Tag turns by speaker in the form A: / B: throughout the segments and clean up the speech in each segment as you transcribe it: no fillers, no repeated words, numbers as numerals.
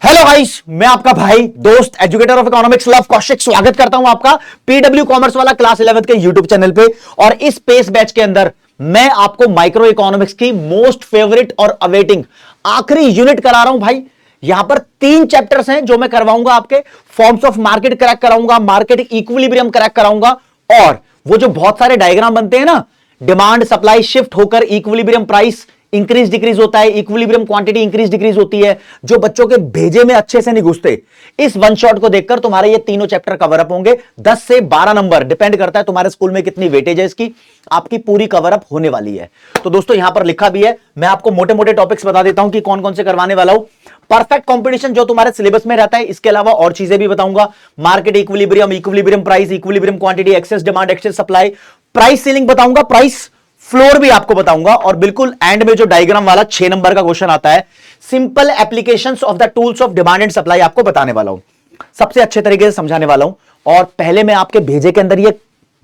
A: Hello guys, मैं आपका भाई दोस्त educator of economics love Kaushik स्वागत करता हूं आपका पीडब्ल्यू कॉमर्स वाला क्लास 11th के यूट्यूब चैनल पे। और इस पेस बैच के अंदर मैं आपको माइक्रो इकोनॉमिक्स की मोस्ट फेवरेट और अवेटिंग आखिरी यूनिट करा रहा हूं भाई। यहां पर 3 चैप्टर्स हैं जो मैं करवाऊंगा आपके। फॉर्म्स ऑफ मार्केट क्रैक कराऊंगा, मार्केट इक्विलिब्रियम क्रैक कराऊंगा, और वो जो बहुत सारे डायग्राम बनते हैं ना, डिमांड सप्लाई शिफ्ट होकर इक्विलिब्रियम प्राइस इंक्रीज डिक्रीज होता है, इक्विलिब्रियम क्वांटिटी इंक्रीज डिक्रीज होती है, जो बच्चों के भेजे में अच्छे से नहीं घुसते। इस वन शॉट को देखकर तुम्हारे ये तीनों चैप्टर कवर अप होंगे। 10 से 12 नंबर डिपेंड करता है तुम्हारे स्कूल में कितनी वेटेज है इसकी, आपकी पूरी कवर अप होने वाली है। तो दोस्तों यहां पर लिखा भी है, मैं आपको मोटे मोटे टॉपिक्स बता देता हूं कि कौन कौन से करवाने वाला हूं। परफेक्ट कंपटीशन जो तुम्हारे सिलेबस में रहता है, इसके अलावा और चीजें भी बताऊंगा। Market equilibrium, equilibrium price, equilibrium quantity, excess demand, excess supply, price ceiling बताऊंगा, प्राइस फ्लोर भी आपको बताऊंगा। और बिल्कुल एंड में जो डायग्राम वाला 6 नंबर का क्वेश्चन आता है, simple applications of the tools of demand and supply, आपको बताने वाला हूं, सबसे अच्छे तरीके से समझाने वाला हूं। और पहले मैं आपके भेजे के अंदर ये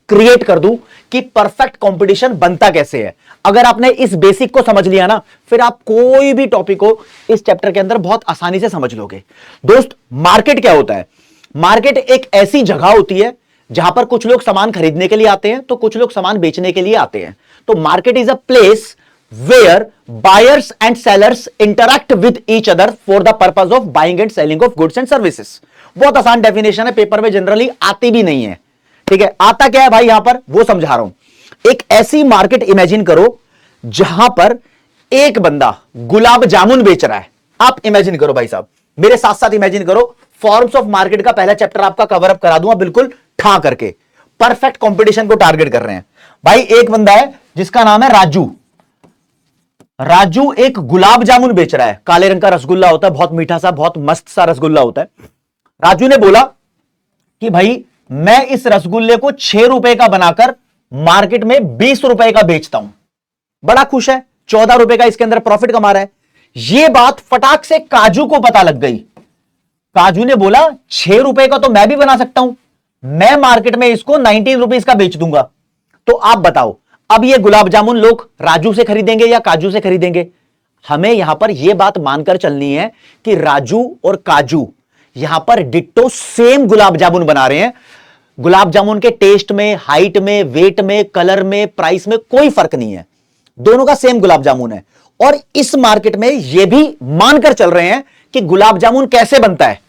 A: क्रिएट कर दूं कि परफेक्ट कंपटीशन बनता कैसे है। अगर आपने इस बेसिक को समझ लिया ना, फिर आप कोई भी टॉपिक को इस चैप्टर के अंदर बहुत आसानी से समझ लोगे। दोस्त, मार्केट क्या होता है? मार्केट एक ऐसी जगह होती है जहां पर कुछ लोग सामान खरीदने के लिए आते हैं तो कुछ लोग सामान बेचने के लिए आते हैं। तो market is a place where buyers and sellers interact with each other for the purpose of buying and selling of goods and services. बहुत आसान डेफिनेशन है, पेपर में जनरली आती भी नहीं है। ठीक है, आता क्या है भाई यहां पर, वो समझा रहा हूं। एक ऐसी मार्केट इमेजिन करो जहां पर एक बंदा गुलाब जामुन बेच रहा है। आप इमेजिन करो भाई साहब, मेरे साथ साथ इमेजिन करो। फॉर्म्स ऑफ मार्केट का पहला चैप्टर आपका कवर अप करा दूंगा बिल्कुल ठा करके। परफेक्ट कंपटीशन को टारगेट कर रहे हैं भाई। एक बंदा है जिसका नाम है राजू। राजू एक गुलाब जामुन बेच रहा है, काले रंग का रसगुल्ला होता है, बहुत मीठा सा, बहुत मस्त सा रसगुल्ला होता है। राजू ने बोला कि भाई मैं इस रसगुल्ले को 6 रुपए का बनाकर मार्केट में 20 रुपए का बेचता हूं। बड़ा खुश है, 14 रुपए का इसके अंदर प्रॉफिट कमा रहा है। यह बात फटाक से काजू को पता लग गई। काजू ने बोला 6 रुपए का तो मैं भी बना सकता हूं, मैं मार्केट में इसको 19 रुपीज का बेच दूंगा। तो आप बताओ, अब ये गुलाब जामुन लोग राजू से खरीदेंगे या काजू से खरीदेंगे? हमें यहां पर यह बात मानकर चलनी है कि राजू और काजू यहां पर डिट्टो सेम गुलाब जामुन बना रहे हैं। गुलाब जामुन के टेस्ट में, हाइट में, वेट में, कलर में, प्राइस में कोई फर्क नहीं है, दोनों का सेम गुलाब जामुन है। और इस मार्केट में यह भी मानकर चल रहे हैं कि गुलाब जामुन कैसे बनता है,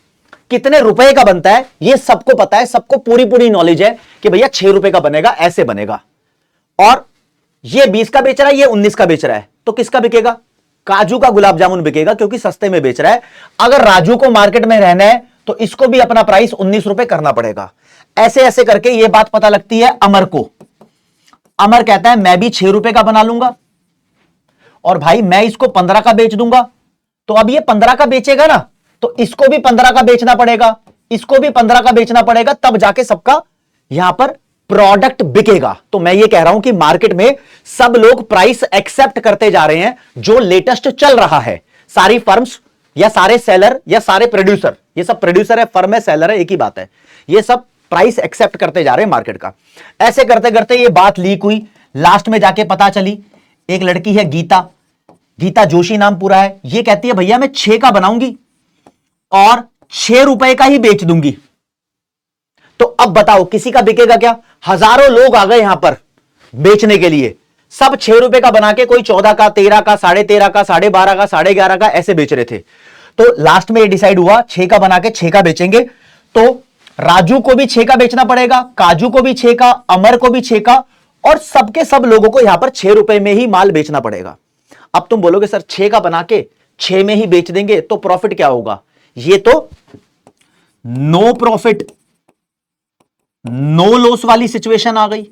A: कितने रुपए का बनता है, यह सबको पता है, सबको पूरी पूरी नॉलेज है कि भैया 6 रुपए का बनेगा, ऐसे बनेगा। और ये 20 का बेच रहा है, ये 19 का बेच रहा है, तो किसका बिकेगा? काजू का गुलाब जामुन बिकेगा, क्योंकि सस्ते में बेच रहा है। अगर राजू को मार्केट में रहना है तो इसको भी अपना प्राइस 19 रुपए करना पड़ेगा। ऐसे ऐसे करके यह बात पता लगती है अमर को। अमर कहता है मैं भी 6 रुपए का बना लूंगा और भाई मैं इसको 15 का बेच दूंगा। तो अब ये 15 का बेचेगा ना, तो इसको भी 15 का बेचना पड़ेगा, इसको भी 15 का बेचना पड़ेगा, तब जाके सबका यहां पर प्रोडक्ट बिकेगा। तो मैं ये कह रहा हूं कि मार्केट में सब लोग प्राइस एक्सेप्ट करते जा रहे हैं जो लेटेस्ट चल रहा है। सारी फर्म्स या सारे सेलर या सारे प्रोड्यूसर, ये सब प्रोड्यूसर है, फर्म है, सेलर है, एक ही बात है, ये सब प्राइस एक्सेप्ट करते जा रहे हैं मार्केट का। ऐसे करते करते ये बात लीक हुई, लास्ट में जाके पता चली। एक लड़की है गीता, गीता जोशी नाम पूरा है, ये कहती है भैया मैं 6 का बनाऊंगी और 6 रुपए का ही बेच दूंगी। तो अब बताओ किसी का बिकेगा क्या? हजारों लोग आ गए यहां पर बेचने के लिए, सब 6 रुपए का बना के, कोई 14 का, 13 का, 13.5 का, 12.5 का, 11.5 का ऐसे बेच रहे थे। तो लास्ट में ये डिसाइड हुआ 6 का बना के 6 का बेचेंगे। तो राजू को भी 6 का बेचना पड़ेगा, काजू को भी 6 का, अमर को भी 6 का, और सबके सब लोगों को यहां पर 6 रुपए में ही माल बेचना पड़ेगा। अब तुम बोलोगे सर 6 का बना के 6 में ही बेच देंगे तो प्रॉफिट क्या होगा? ये तो नो प्रॉफिट नो लॉस वाली सिचुएशन आ गई।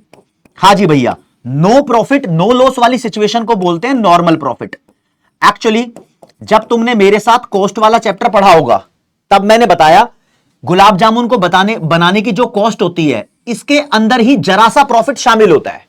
A: हां जी भैया, नो प्रॉफिट नो लॉस वाली सिचुएशन को बोलते हैं नॉर्मल प्रॉफिट। एक्चुअली जब तुमने मेरे साथ कॉस्ट वाला चैप्टर पढ़ा होगा, तब मैंने बताया गुलाब जामुन को बनाने की जो कॉस्ट होती है, इसके अंदर ही जरा सा प्रॉफिट शामिल होता है।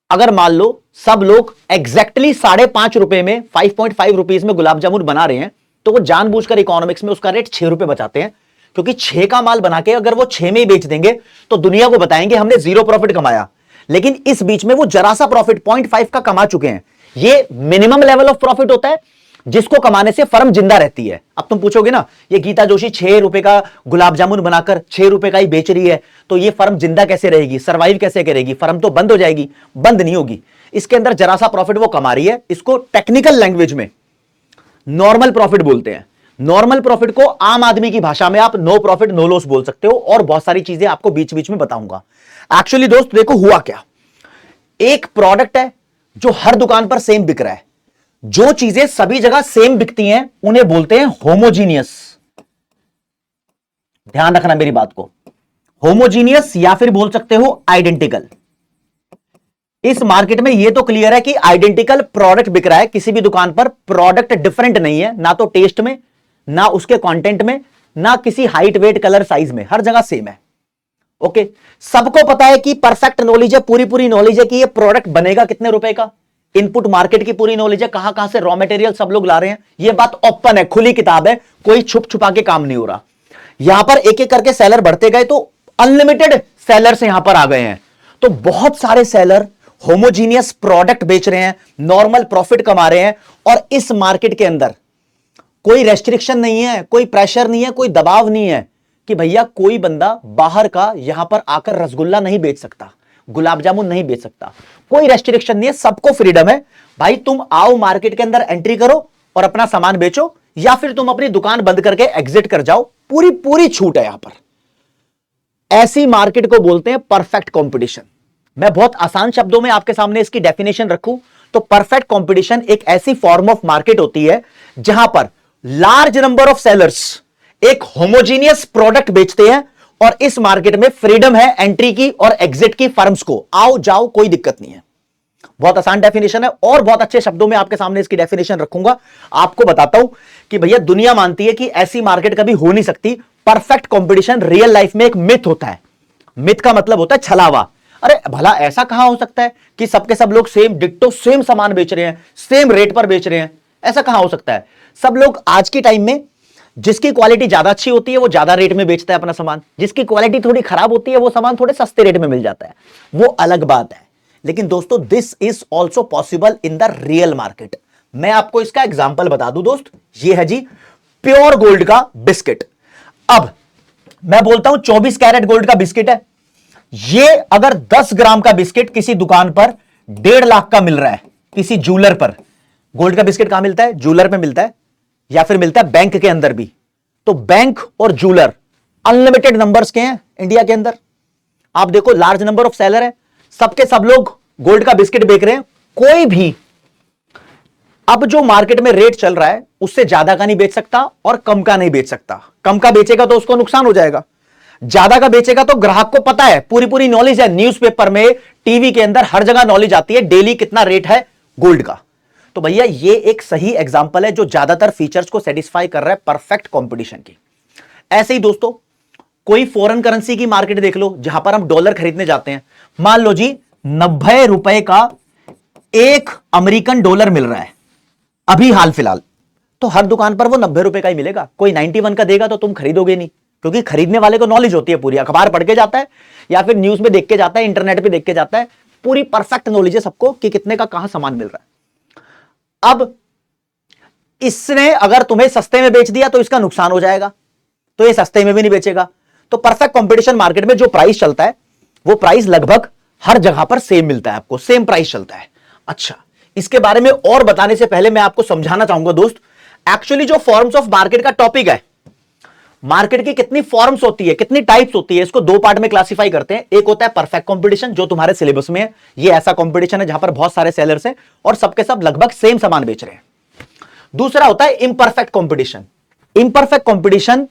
A: अगर मान लो सब लोग एग्जैक्टली 5.5 रुपए में, 5.5 रुपीज में गुलाब जामुन बना रहे हैं, तो वो जानबूझकर इकोनॉमिक्स में उसका रेट 6 रुपए बचाते हैं, क्योंकि 6 का माल बना के अगर वो 6 में ही बेच देंगे तो दुनिया को बताएंगे हमने 0 प्रॉफिट कमाया। लेकिन इस बीच में वो जरा सा प्रॉफिट 0.5 का कमा चुके हैं। ये मिनिमम लेवल ऑफ प्रॉफिट होता है। जिसको कमाने से फर्म जिंदा रहती है। अब तुम पूछोगे ना, ये गीता जोशी 6 रुपए का गुलाब जामुन बनाकर 6 रुपए का ही बेच रही है, तो ये फर्म जिंदा कैसे रहेगी, सर्वाइव कैसे करेगी, फर्म तो बंद हो जाएगी। बंद नहीं होगी, इसके अंदर जरा सा प्रॉफिट वो कमा रही है। इसको टेक्निकल लैंग्वेज में नॉर्मल प्रॉफिट बोलते हैं। नॉर्मल प्रॉफिट को आम आदमी की भाषा में आप नो प्रॉफिट नो लॉस बोल सकते हो, और बहुत सारी चीजें आपको बीच बीच में बताऊंगा। एक्चुअली दोस्त देखो हुआ क्या, एक प्रोडक्ट है जो हर दुकान पर सेम बिक रहा है। जो चीजें सभी जगह सेम बिकती हैं उन्हें बोलते हैं होमोजीनियस। ध्यान रखना मेरी बात को, होमोजीनियस या फिर बोल सकते हो आइडेंटिकल। इस मार्केट में यह तो क्लियर है कि आइडेंटिकल प्रोडक्ट बिक रहा है, किसी भी दुकान पर प्रोडक्ट डिफरेंट नहीं है, ना तो टेस्ट में, ना उसके कंटेंट में, ना किसी हाइट वेट कलर साइज में, हर जगह सेम है। ओके, सबको पता है कि परफेक्ट नॉलेज है, पूरी पूरी नॉलेज है कि ये प्रोडक्ट बनेगा कितने रुपए का, इनपुट मार्केट की पूरी नॉलेज है, कहां कहां से रॉ मटेरियल सब लोग ला रहे हैं। ये बात ओपन है, खुली किताब है, कोई छुप छुपा के काम नहीं हो रहा। यहां पर एक एक करके सेलर बढ़ते गए तो अनलिमिटेड सेलर्स यहां पर आ गए हैं। तो बहुत सारे सेलर होमोजीनियस प्रोडक्ट बेच रहे हैं, नॉर्मल प्रॉफिट कमा रहे हैं, और इस मार्केट के अंदर कोई रेस्ट्रिक्शन नहीं है, कोई प्रेशर नहीं है, कोई दबाव नहीं है कि भैया कोई बंदा बाहर का यहां पर आकर रसगुल्ला नहीं बेच सकता, गुलाब जामुन नहीं बेच सकता। कोई रेस्ट्रिक्शन नहीं है, सबको फ्रीडम है। भाई तुम आओ मार्केट के अंदर एंट्री करो और अपना सामान बेचो, या फिर तुम अपनी दुकान बंद करके एग्जिट कर जाओ, पूरी पूरी छूट है यहां पर। ऐसी मार्केट को बोलते हैं परफेक्ट कंपटीशन। मैं बहुत आसान शब्दों में आपके सामने इसकी डेफिनेशन रखूं तो परफेक्ट कंपटीशन एक ऐसी फॉर्म ऑफ मार्केट होती है जहां पर लार्ज नंबर ऑफ सेलर्स एक होमोजीनियस प्रोडक्ट बेचते हैं, और इस मार्केट में फ्रीडम है एंट्री की और एग्जिट की फर्म्स को, आओ जाओ कोई दिक्कत नहीं है। बहुत आसान डेफिनेशन है, और बहुत अच्छे शब्दों में आपके सामने इसकी डेफिनेशन रखूंगा। आपको बताता हूं कि भैया दुनिया मानती है कि ऐसी मार्केट कभी हो नहीं सकती। परफेक्ट कंपटीशन रियल लाइफ में एक मिथ होता है। मिथ का मतलब होता है छलावा। अरे भला ऐसा कहां हो सकता है कि सबके सब लोग सेम डिट्टो सेम सामान बेच रहे हैं, सेम रेट पर बेच रहे हैं? ऐसा कहां हो सकता है? सब लोग आज के टाइम में जिसकी क्वालिटी ज्यादा अच्छी होती है वो ज्यादा रेट में बेचता है अपना सामान, जिसकी क्वालिटी थोड़ी खराब होती है वो सामान थोड़े सस्ते रेट में मिल जाता है, वो अलग बात है। लेकिन दोस्तों this is also possible in the real market. मैं आपको इसका एग्जांपल बता दूं दोस्त, ये है जी प्योर गोल्ड का बिस्किट। अब मैं बोलता हूं 24 कैरेट गोल्ड का बिस्किट है, ये अगर 10 ग्राम का बिस्किट किसी दुकान पर 1.5 लाख का मिल रहा है, किसी जूलर पर, गोल्ड का बिस्किट कहां मिलता है? जूलर में मिलता है, या फिर मिलता है बैंक के अंदर भी। तो बैंक और जूलर अनलिमिटेड नंबर्स के हैं इंडिया के अंदर। आप देखो लार्ज नंबर ऑफ सेलर है, सबके सब लोग गोल्ड का बिस्किट बेच रहे हैं। कोई भी अब जो मार्केट में रेट चल रहा है उससे ज्यादा का नहीं बेच सकता और कम का नहीं बेच सकता। कम का बेचेगा तो उसको नुकसान हो जाएगा, ज्यादा का बेचेगा तो ग्राहक को पता है, पूरी पूरी नॉलेज है, न्यूज़पेपर में, टीवी के अंदर, हर जगह नॉलेज आती है डेली कितना रेट है गोल्ड का। तो भैया ये एक सही एग्जांपल है जो ज्यादातर फीचर्स को सेटिस्फाई कर रहा है परफेक्ट कंपटीशन की। ऐसे ही दोस्तों कोई फॉरेन करेंसी की मार्केट देख लो, जहां पर हम डॉलर खरीदने जाते हैं, मान लो जी 90 रुपए का एक अमेरिकन डॉलर मिल रहा है अभी हाल फिलहाल, तो हर दुकान पर वो 90 रुपए का ही मिलेगा। कोई 91 का देगा तो तुम खरीदोगे नहीं, क्योंकि खरीदने वाले को नॉलेज होती है, पूरी अखबार पढ़ के जाता है या फिर न्यूज में देख के जाता है, इंटरनेट पे देख के जाता है, पूरी परफेक्ट नॉलेज है सबको कि कितने का कहां सामान मिल रहा है। अब इसने अगर तुम्हें सस्ते में बेच दिया तो इसका नुकसान हो जाएगा, तो ये सस्ते में भी नहीं बेचेगा। तो परफेक्ट कंपटीशन मार्केट में जो प्राइस चलता है वो प्राइस लगभग हर जगह पर सेम मिलता है, आपको सेम प्राइस चलता है। अच्छा, इसके बारे में और बताने से पहले मैं आपको समझाना चाहूंगा दोस्त, एक्चुअली जो फॉर्म्स ऑफ मार्केट का टॉपिक है, मार्केट की कितनी फॉर्म्स होती है, कितनी टाइप्स होती है, इसको 2 पार्ट में क्लासिफाई करते हैं। एक होता है परफेक्ट कंपटीशन जो तुम्हारे सिलेबस में है, ये ऐसा कंपटीशन है जहां पर बहुत सारे सेलर्स हैं और सबके सब लगभग सेम सामान बेच रहे हैं। दूसरा होता है इम्परफेक्ट कंपटीशन। इम्परफेक्ट कंपटीशन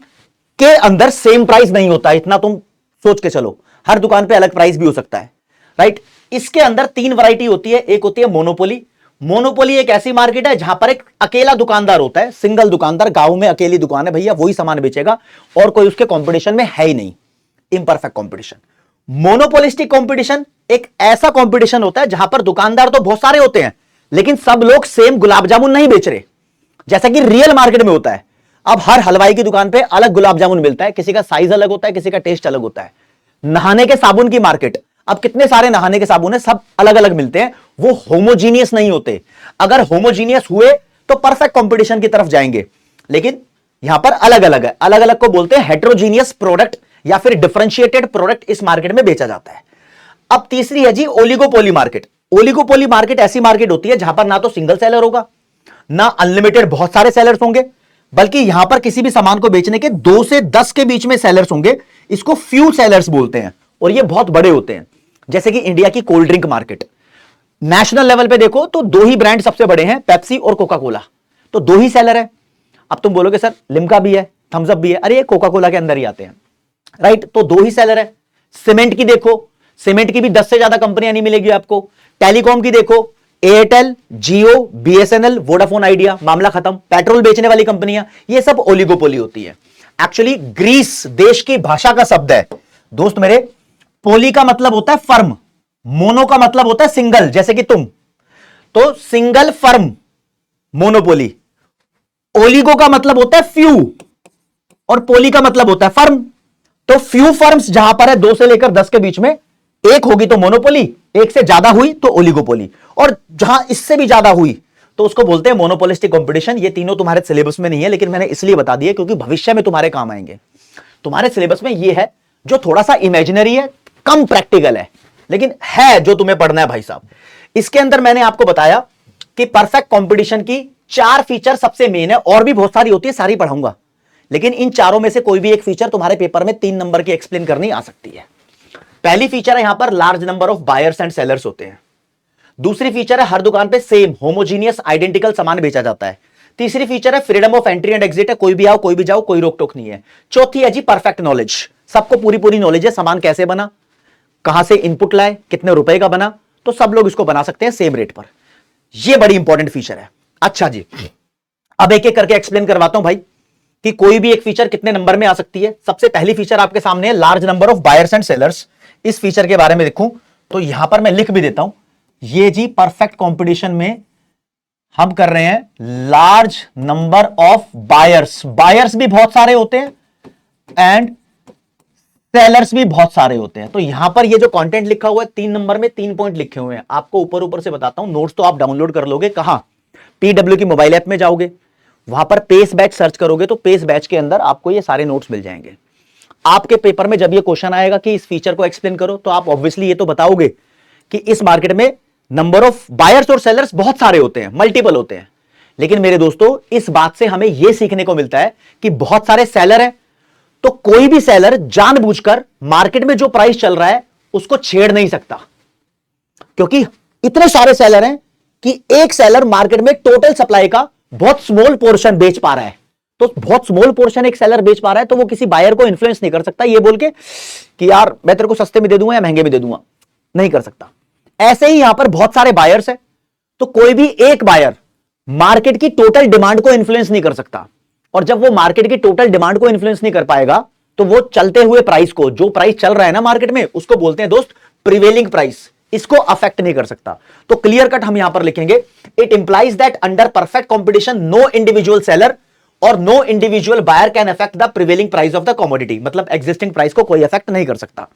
A: के अंदर सेम प्राइस नहीं होता, इतना तुम सोच के चलो, हर दुकान पे अलग प्राइस भी हो सकता है, राइट। इसके अंदर 3 वैरायटी होती है। एक होती है मोनोपोली। मोनोपोली एक ऐसी मार्केट है जहां पर एक अकेला दुकानदार होता है, सिंगल दुकानदार, गांव में अकेली दुकान है भैया, वही सामान बेचेगा और कोई उसके कंपटीशन में है ही नहीं। Imperfect competition. मोनोपोलिस्टिक कंपटीशन एक ऐसा कंपटीशन होता है जहां पर दुकानदार तो बहुत सारे होते हैं लेकिन सब लोग सेम गुलाब जामुन नहीं बेच रहे, जैसा कि रियल मार्केट में होता है। अब हर हलवाई की दुकान पे अलग गुलाब जामुन मिलता है, किसी का साइज अलग होता है, किसी का टेस्ट अलग होता है। नहाने के साबुन की मार्केट, अब कितने सारे नहाने के साबुन है, सब अलग अलग मिलते हैं, वो होमोजीनियस नहीं होते। अगर होमोजीनियस हुए तो परफेक्ट कंपटीशन की तरफ जाएंगे। लेकिन यहां पर अलग अलग है, अलग अलग को बोलते हैं हेट्रोजीनियस प्रोडक्ट या फिर डिफरेंशिएटेड प्रोडक्ट इस मार्केट में बेचा जाता है। अब तीसरी है जी ओलिगोपोली मार्केट। ओलिगोपोली मार्केट ऐसी मार्केट होती है जहां पर ना तो सिंगल सेलर होगा, ना अनलिमिटेड बहुत सारे सेलर्स होंगे, बल्कि यहां पर किसी भी सामान को बेचने के 2 से 10 के बीच में सेलर्स होंगे। इसको फ्यू सेलर्स बोलते हैं और ये बहुत बड़े होते हैं। जैसे कि इंडिया की cold drink market, national level पे देखो तो 2 ही ब्रांड सबसे बड़े हैं, पेप्सी और कोका कोला, तो 2 ही सेलर है। अब तुम बोलोगे सर लिम्का भी है, थम्स अप भी है, अरे ये कोका कोला के अंदर ही आते हैं, राइट, तो 2 ही सेलर है। सीमेंट की देखो, सीमेंट की भी 10 से ज्यादा कंपनियां नहीं मिलेगी आपको। टेलीकॉम की देखो, एयरटेल, जियो, बीएसएनएल, वोडाफोन आइडिया, मामला खत्म। पेट्रोल बेचने वाली कंपनियां, ये सब ओलिगोपोली होती है। एक्चुअली ग्रीस देश की भाषा का शब्द है दोस्त मेरे। पोली का मतलब होता है फर्म, मोनो का मतलब होता है सिंगल, जैसे कि तुम, तो सिंगल फर्म मोनोपोली। ओलिगो का मतलब होता है फ्यू और पोली का मतलब होता है फर्म। तो फ्यू फर्म्स जहां पर है 2 से लेकर 10 के बीच में, एक होगी तो मोनोपोली, एक से ज्यादा हुई तो ओलिगोपोली, और जहां इससे भी ज्यादा हुई तो उसको बोलते हैं मोनोपोलिस्टिक कंपटीशन। ये तीनों तुम्हारे सिलेबस में नहीं है, लेकिन मैंने इसलिए बता दिया क्योंकि भविष्य में तुम्हारे काम आएंगे। तुम्हारे सिलेबस में ये है जो थोड़ा सा इमेजिनरी है, कम प्रैक्टिकल है, लेकिन है जो तुम्हें पढ़ना है भाई साहब। इसके अंदर मैंने आपको बताया कि परफेक्ट कंपटीशन की 4 फीचर सबसे मेन है, और भी बहुत सारी होती है, सारी पढ़ाऊंगा, लेकिन इन चारों में से कोई भी एक फीचर तुम्हारे पेपर में 3 नंबर की एक्सप्लेन करनी आ सकती है। पहली फीचर है यहां पर large number of buyers and sellers होते हैं। दूसरी फीचर है हर दुकान पे सेम होमोजीनियस आइडेंटिकल सामान बेचा जाता है। तीसरी फीचर है freedom of entry and exit है, कोई भी आओ कोई भी जाओ, कोई रोक टोक नहीं है। चौथी है जी परफेक्ट नॉलेज, सबको पूरी पूरी नॉलेज है, सामान कैसे बना, कहां से इनपुट लाए, कितने रुपए का बना, तो सब लोग इसको बना सकते हैं सेम रेट पर। यह बड़ी इंपॉर्टेंट फीचर है। अच्छा जी, अब एक एक करके एक्सप्लेन करवाता हूं भाई कि कोई भी एक फीचर कितने नंबर में आ सकती है। सबसे पहली फीचर आपके सामने है large number of buyers and sellers. इस फीचर के बारे में देखूं तो यहां पर मैं लिख भी देता हूं, ये जी परफेक्ट कंपटीशन में हम कर रहे हैं large number of buyers, buyers भी बहुत सारे होते हैं एंड सेलर्स भी बहुत सारे होते हैं। तो यहां पर ये जो कंटेंट लिखा हुआ है 3 नंबर में 3 पॉइंट लिखे हुए हैं, आपको ऊपर ऊपर से बताता हूं, नोट्स तो आप डाउनलोड कर लोगे। कहां? पीडब्ल्यू की मोबाइल ऐप में जाओगे, वहां पर पेस बैच सर्च करोगे तो पेस बैच के अंदर आपको ये सारे नोट्स मिल जाएंगे। आपके पेपर में जब ये क्वेश्चन आएगा कि इस फीचर को एक्सप्लेन करो, तो आप ऑब्वियसली ये तो बताओगे कि इस मार्केट में नंबर ऑफ बायर्स और सेलर्स बहुत सारे होते हैं, मल्टीपल होते हैं। लेकिन मेरे दोस्तों इस बात से हमें यह सीखने को मिलता है कि बहुत सारे सेलर हैं, तो कोई भी सेलर जानबूझकर मार्केट में जो प्राइस चल रहा है उसको छेड़ नहीं सकता, क्योंकि इतने सारे सेलर हैं कि एक सेलर मार्केट में टोटल सप्लाई का बहुत स्मॉल पोर्शन बेच पा रहा है। तो बहुत स्मॉल पोर्शन एक सेलर बेच पा रहा है, तो वो किसी बायर को इन्फ्लुएंस नहीं कर सकता ये बोल के कि यार मैं तेरे को सस्ते में दे दूंगा या महंगे में दे दूंगा, नहीं कर सकता। ऐसे ही यहां पर बहुत सारे बायर्स हैं, तो कोई भी एक बायर मार्केट की टोटल डिमांड को इन्फ्लुएंस नहीं कर सकता, और जब वो मार्केट की टोटल डिमांड को इन्फ्लुएंस नहीं कर पाएगा तो वो चलते हुए प्राइस को, जो प्राइस चल रहा है ना मार्केट में, उसको बोलते हैं दोस्त प्रिवेलिंग प्राइस, इसको अफेक्ट नहीं कर सकता। तो क्लियर कट हम यहां पर लिखेंगे, it implies that under perfect competition no individual seller और no individual buyer can affect the prevailing price of the commodity, मतलब एग्जिस्टिंग प्राइस को कोई अफेक्ट नहीं कर सकता।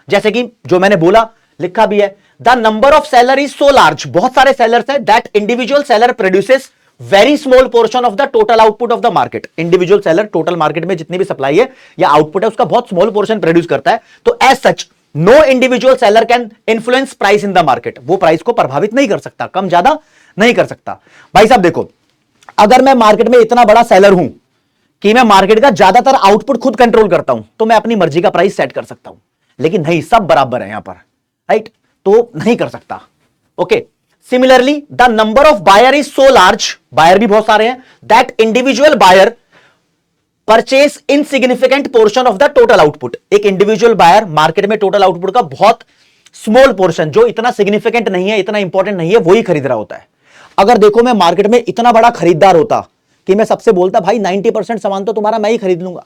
A: जैसे कि जो मैंने बोला, लिखा भी है, the number of seller is so large, बहुत सारे सेलर्स हैं, that individual seller produces very small portion of the total output of the market. Individual seller total market में जितनी भी सप्लाई है या आउटपुट है उसका बहुत स्मॉल पोर्शन प्रोड्यूस करता है। तो as such no individual seller can influence price in the market, वो प्राइस को प्रभावित नहीं कर सकता, कम ज्यादा नहीं कर सकता। भाई साहब देखो, अगर मैं मार्केट में इतना बड़ा सेलर हूं कि मैं मार्केट का ज्यादातर आउटपुट खुद कंट्रोल करता हूं, तो मैं अपनी मर्जी का प्राइस सेट कर सकता हूं, लेकिन नहीं, सब बराबर है यहां पर, राइट, तो नहीं कर सकता। Okay, similarly the number of buyer is so large, buyer भी बहुत सारे हैं, that individual buyer purchase insignificant portion of the total output, एक इंडिविजुअल बायर मार्केट में टोटल आउटपुट का बहुत स्मॉल पोर्शन, जो इतना सिग्निफिकेंट नहीं है, इतना इंपॉर्टेंट नहीं है, वही खरीद रहा होता है। अगर देखो मैं मार्केट में इतना बड़ा खरीदार होता कि मैं सबसे बोलता भाई 90% सामान तो तुम्हारा मैं ही खरीद लूंगा,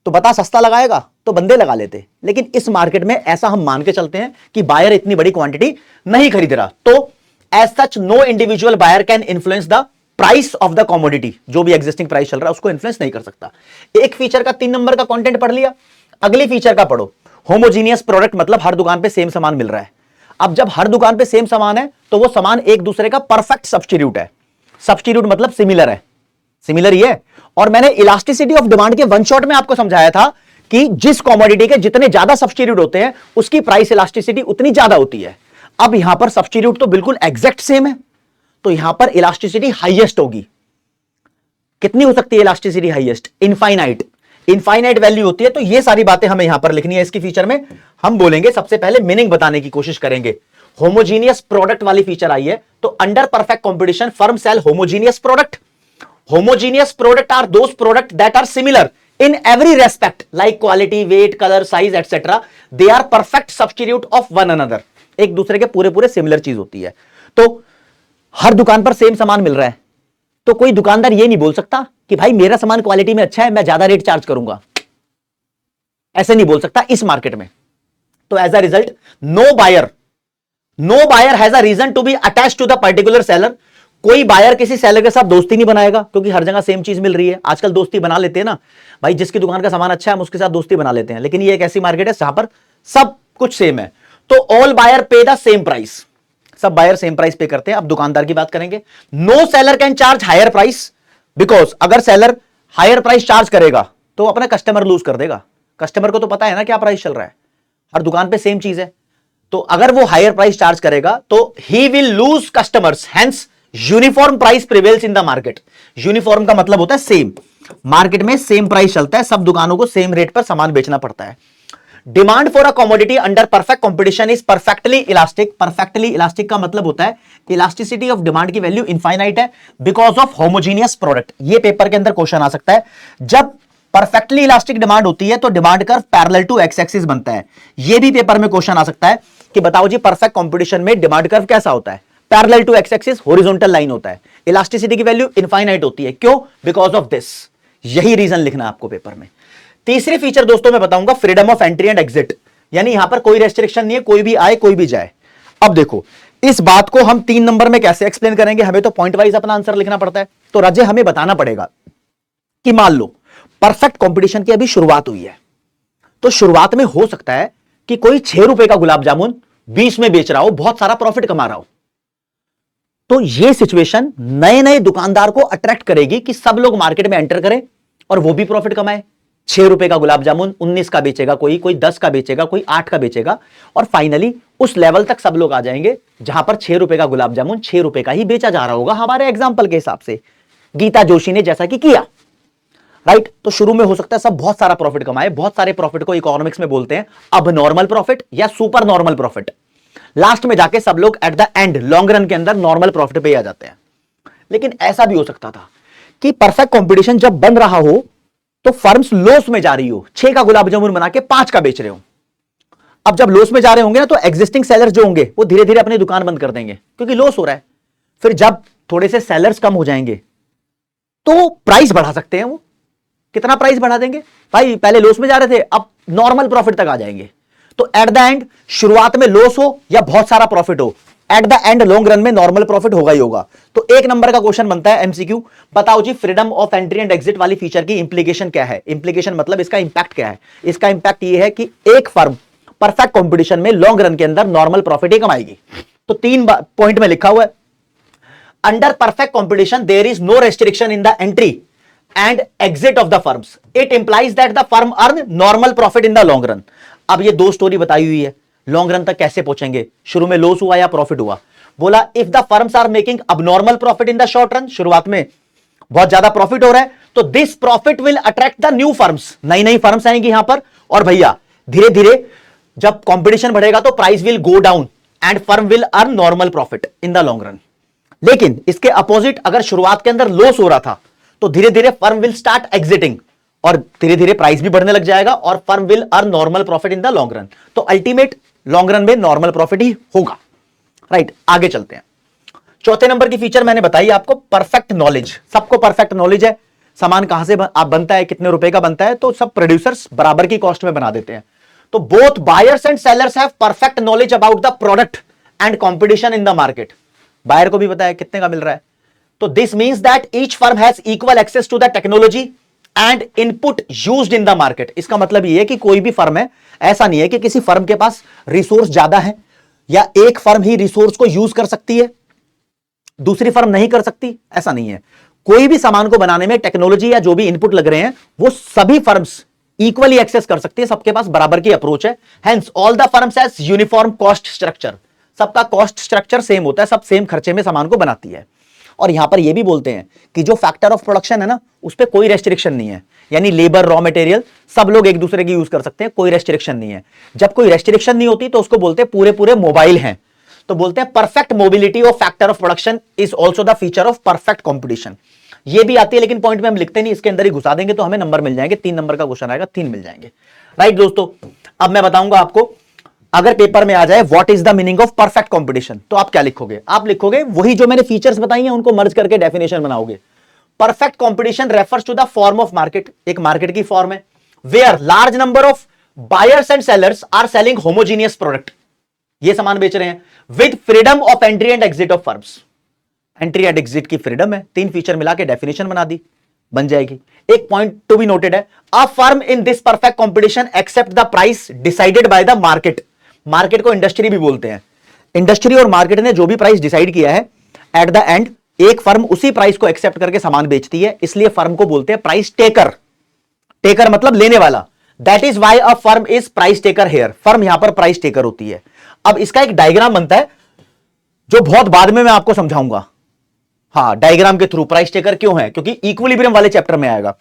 A: तो बता सस्ता लगाएगा तो बंदे लगा लेते। लेकिन इस मार्केट में ऐसा हम मान के चलते हैं कि बायर इतनी बड़ी क्वांटिटी नहीं खरीद रहा, तो as such no individual buyer can influence the price of the commodity, जो भी एग्जिस्टिंग प्राइस चल रहा है उसको इन्फ्लुएंस नहीं कर सकता। एक फीचर का 3 नंबर का कंटेंट पढ़ लिया, अगली फीचर का पढ़ो, होमोजीनियस प्रोडक्ट, मतलब हर दुकान पे सेम सामान मिल रहा है। अब जब हर दुकान पे सेम सामान है तो वो सामान एक दूसरे का परफेक्ट सब्स्टिट्यूट है। सब्स्टिट्यूट मतलब सिमिलर है, सिमिलर ही है। और मैंने इलास्टिसिटी ऑफ डिमांड के वन शॉट में आपको समझाया था कि जिस कॉमोडिटी के जितने ज्यादा सब्स्टिट्यूट होते हैं उसकी प्राइस इलास्टिसिटी उतनी ज्यादा होती है। अब यहां पर सब्स्टिट्यूट तो बिल्कुल एग्जैक्ट सेम है, तो यहां पर इलास्टिसिटी हाईएस्ट होगी। कितनी हो सकती है elasticity highest? Infinite, infinite value होती है। तो ये सारी बातें हमें यहां पर लिखनी है। इसकी फीचर में हम बोलेंगे, सबसे पहले मीनिंग बताने की कोशिश करेंगे। होमोजीनियस प्रोडक्ट वाली फीचर आई है, तो under perfect competition firm sell homogeneous product. Homogeneous product are those product that are similar in every respect like quality, weight, color, size etc. they are perfect substitute of one another। एक दूसरे के पूरे पूरे similar चीज होती है। तो हर दुकान पर सेम सामान मिल रहा है, तो कोई दुकानदार ये नहीं बोल सकता कि भाई मेरा सामान क्वालिटी में अच्छा है, मैं ज्यादा रेट चार्ज करूंगा, ऐसे नहीं बोल सकता इस मार्केट में। तो as a result no buyer has a reason to be attach to the particular seller. कोई बायर किसी सेलर के साथ दोस्ती नहीं बनाएगा, क्योंकि हर जगह सेम चीज मिल रही है। आजकल दोस्ती बना लेते हैं ना भाई, जिसकी दुकान का सामान अच्छा है हम उसके साथ दोस्ती बना लेते हैं, लेकिन ये एक ऐसी मार्केट है जहां पर सब कुछ सेम है। तो all buyer pay the same price, सब बायर सेम प्राइस पे करते हैं। अब दुकानदार की बात करेंगे। No seller can charge higher price, because अगर सेलर हायर प्राइस चार्ज करेगा तो अपना कस्टमर लूज कर देगा। कस्टमर को तो पता है ना क्या प्राइस चल रहा है, हर दुकान पे सेम चीज है। तो अगर वो हायर प्राइस चार्ज करेगा तो he will lose customers, hence uniform price prevails in the market. Uniform का मतलब होता है सेम, मार्केट में सेम प्राइस चलता है, सब दुकानों को सेम रेट पर सामान बेचना पड़ता है। Demand for a commodity under perfect competition is perfectly elastic. Perfectly elastic का मतलब होता है इलास्टिसिटी ऑफ डिमांड की वैल्यू इनफाइनाइट है बिकॉज ऑफ होमोजीनियस प्रोडक्ट। ये पेपर के अंदर क्वेश्चन आ सकता है। जब परफेक्टली इलास्टिक डिमांड होती है तो demand curve parallel to X axis बनता है। ये भी पेपर में क्वेश्चन आ सकता है कि बताओ जी परफेक्ट कंपटीशन में डिमांड कर्व कैसा होता है? Parallel to X axis, horizontal line होता है। इलास्टिसिटी की वैल्यू इनफाइनाइट होती है, क्यों? Because of this. यही रीजन लिखना है आपको पेपर में। तीसरी फीचर दोस्तों मैं बताऊंगा, freedom of entry and exit, यानी यहां पर कोई रेस्ट्रिक्शन नहीं है, कोई भी आए कोई भी जाए। अब देखो इस बात को हम 3 नंबर में कैसे एक्सप्लेन करेंगे, हमें तो पॉइंट वाइज अपना आंसर लिखना पड़ता है। तो राज्य हमें बताना पड़ेगा कि मान लो परफेक्ट कंपटीशन की अभी शुरुआत हुई है, तो शुरुआत में हो सकता है कि कोई 6 रुपए का गुलाब जामुन 20 में बेच रहा हो, बहुत सारा प्रॉफिट कमा रहा हो। तो यह सिचुएशन नए नए दुकानदार को अट्रैक्ट करेगी कि सब लोग मार्केट में एंटर करें और वो भी प्रॉफिट कमाए। 6 रुपए का गुलाब जामुन 19 का बेचेगा, कोई 10 का बेचेगा, कोई 8 का बेचेगा, और फाइनली उस लेवल तक सब लोग आ जाएंगे जहां पर 6 रुपए का गुलाब जामुन 6 रुपए का ही बेचा जा रहा होगा, हमारे एग्जाम्पल के हिसाब से गीता जोशी ने जैसा कि किया, राइट। तो शुरू में हो सकता है सब बहुत सारा प्रॉफिट कमाए। बहुत सारे प्रॉफिट को इकोनॉमिक्स में बोलते हैं अब नॉर्मल प्रॉफिट या सुपर नॉर्मल प्रॉफिट। लास्ट में जाके सब लोग at the end long run के अंदर नॉर्मल प्रॉफिट पे आ जाते हैं। लेकिन ऐसा भी हो सकता था कि परफेक्ट कंपटीशन जब बन रहा हो तो फर्म्स लॉस में जा रही हो, 6 का गुलाब जामुन बना के 5 का बेच रहे हो। अब जब लॉस में जा रहे होंगे ना, तो एग्जिस्टिंग सेलर्स जो होंगे वो धीरे धीरे अपनी दुकान बंद कर देंगे क्योंकि लॉस हो रहा है। फिर जब थोड़े से सेलर्स कम हो जाएंगे तो प्राइस बढ़ा सकते हैं। वो कितना प्राइस बढ़ा देंगे भाई? पहले लॉस में जा रहे थे, अब नॉर्मल प्रॉफिट तक आ जाएंगे। तो एट द एंड शुरुआत में लॉस हो या बहुत सारा प्रॉफिट हो, at the end long run में नॉर्मल प्रॉफिट होगा ही होगा। तो 1 नंबर का क्वेश्चन बनता है एमसीक्यू, बताओ जी freedom of entry and exit वाली फीचर की इंप्लीकेशन क्या है? इंप्लीकेशन मतलब इसका इंपैक्ट क्या है? इसका इंपैक्ट ये है कि एक फर्म परफेक्ट कंपटीशन में लॉन्ग रन के अंदर नॉर्मल प्रॉफिट ही कमाएगी। तो 3 पॉइंट में लिखा हुआ है, under perfect competition there is no restriction in the entry and exit of the firms. It implies that the firm earn normal profit in the long run. अब ये 2 story बताई हुई है, लॉन्ग रन तक कैसे पहुंचेंगे, शुरू में लॉस हुआ या प्रॉफिट हुआ। बोला if the firms are making abnormal profit in the short run, शुरुआत में बहुत ज्यादा प्रॉफिट हो रहा है, तो this profit will attract the new firms, नई नई फर्म्स आएंगी यहां पर, और भैया धीरे धीरे जब कंपटीशन बढ़ेगा तो price will go down and firm will earn normal profit in the long run. लेकिन इसके अपोजिट अगर शुरुआत के अंदर लॉस हो रहा था तो धीरे धीरे फर्म विल स्टार्ट एग्जिटिंग और धीरे धीरे प्राइस भी बढ़ने लग जाएगा और firm will earn normal profit in the long run. तो अल्टीमेट लॉन्ग रन में नॉर्मल प्रॉफिट ही होगा, राइट। आगे चलते हैं। चौथे नंबर की फीचर मैंने बताई आपको, परफेक्ट नॉलेज। सबको परफेक्ट नॉलेज है, सामान कहां से बनता है, कितने रुपए का बनता है, तो सब प्रोड्यूसर्स बराबर की कॉस्ट में बना देते हैं। तो both buyers and sellers have perfect knowledge about the product and competition in the market. Buyer को भी पता है कितने का मिल रहा है। तो this means that each firm has equal access to the technology and input used in the market. इसका मतलब यह है कि कोई भी फर्म है, ऐसा नहीं है कि किसी फर्म के पास रिसोर्स ज्यादा है या एक फर्म ही रिसोर्स को यूज कर सकती है। दूसरी फर्म नहीं कर सकती, ऐसा नहीं है। कोई भी सामान को बनाने में टेक्नोलॉजी या जो भी इनपुट लग रहे हैं वो सभी फर्म्स इक्वली एक्सेस कर सकती है, सबके पास बराबर की अप्रोच है। Hence all the firms has uniform cost structure, सबका कॉस्ट स्ट्रक्चर सेम होता है, सब सेम खर्चे में सामान को बनाती है। और यहां पर यह भी बोलते हैं कि जो फैक्टर ऑफ प्रोडक्शन है ना, उस पर कोई रेस्ट्रिक्शन नहीं है, यानी लेबर, रॉ मटेरियल सब लोग एक दूसरे की यूज कर सकते हैं, कोई रेस्ट्रिक्शन नहीं है। जब कोई रेस्ट्रिक्शन नहीं होती तो उसको बोलते हैं पूरे पूरे मोबाइल हैं, तो बोलते हैं perfect mobility of factor of production is also the feature of perfect competition. ये भी आती है लेकिन पॉइंट में हम लिखते नहीं, इसके अंदर ही घुसा देंगे तो हमें नंबर मिल जाएंगे, 3 नंबर का क्वेश्चन आएगा, 3 मिल जाएंगे। राइट दोस्तों, अब मैं बताऊंगा आपको, अगर पेपर में आ जाए what is the meaning of perfect competition, तो आप क्या लिखोगे? आप लिखोगे वही जो मैंने फीचर्स बताई हैं उनको मर्ज करके डेफिनेशन बनाओगे। Perfect competition refers to the form of market, एक मार्केट की फॉर्म है, where large number of buyers and sellers are selling homogeneous product, ये सामान बेच रहे हैं, with freedom of entry and exit of firms, entry and exit की freedom है। 3 फीचर मिला के डेफिनेशन बना दी, बन जाएगी। एक पॉइंट टू बी नोटेड है, a firm in this perfect competition accept the price decided by the market. Market को इंडस्ट्री भी बोलते हैं, इंडस्ट्री और मार्केट ने जो भी प्राइस डिसाइड किया है, एट द एंड एक फर्म उसी प्राइस को एक्सेप्ट करके सामान बेचती है, इसलिए फर्म को बोलते हैं प्राइस टेकर। टेकर मतलब लेने वाला, that is why a firm is price taker here, firm यहां पर प्राइस टेकर होती है। अब इसका एक डायग्राम बनता है जो बहुत बाद में मैं आपको समझाऊंगा, हाँ डायग्राम के थ्रू, प्राइस टेकर क्यों है, क्योंकि इक्विलिब्रियम वाले चैप्टर में आएगा।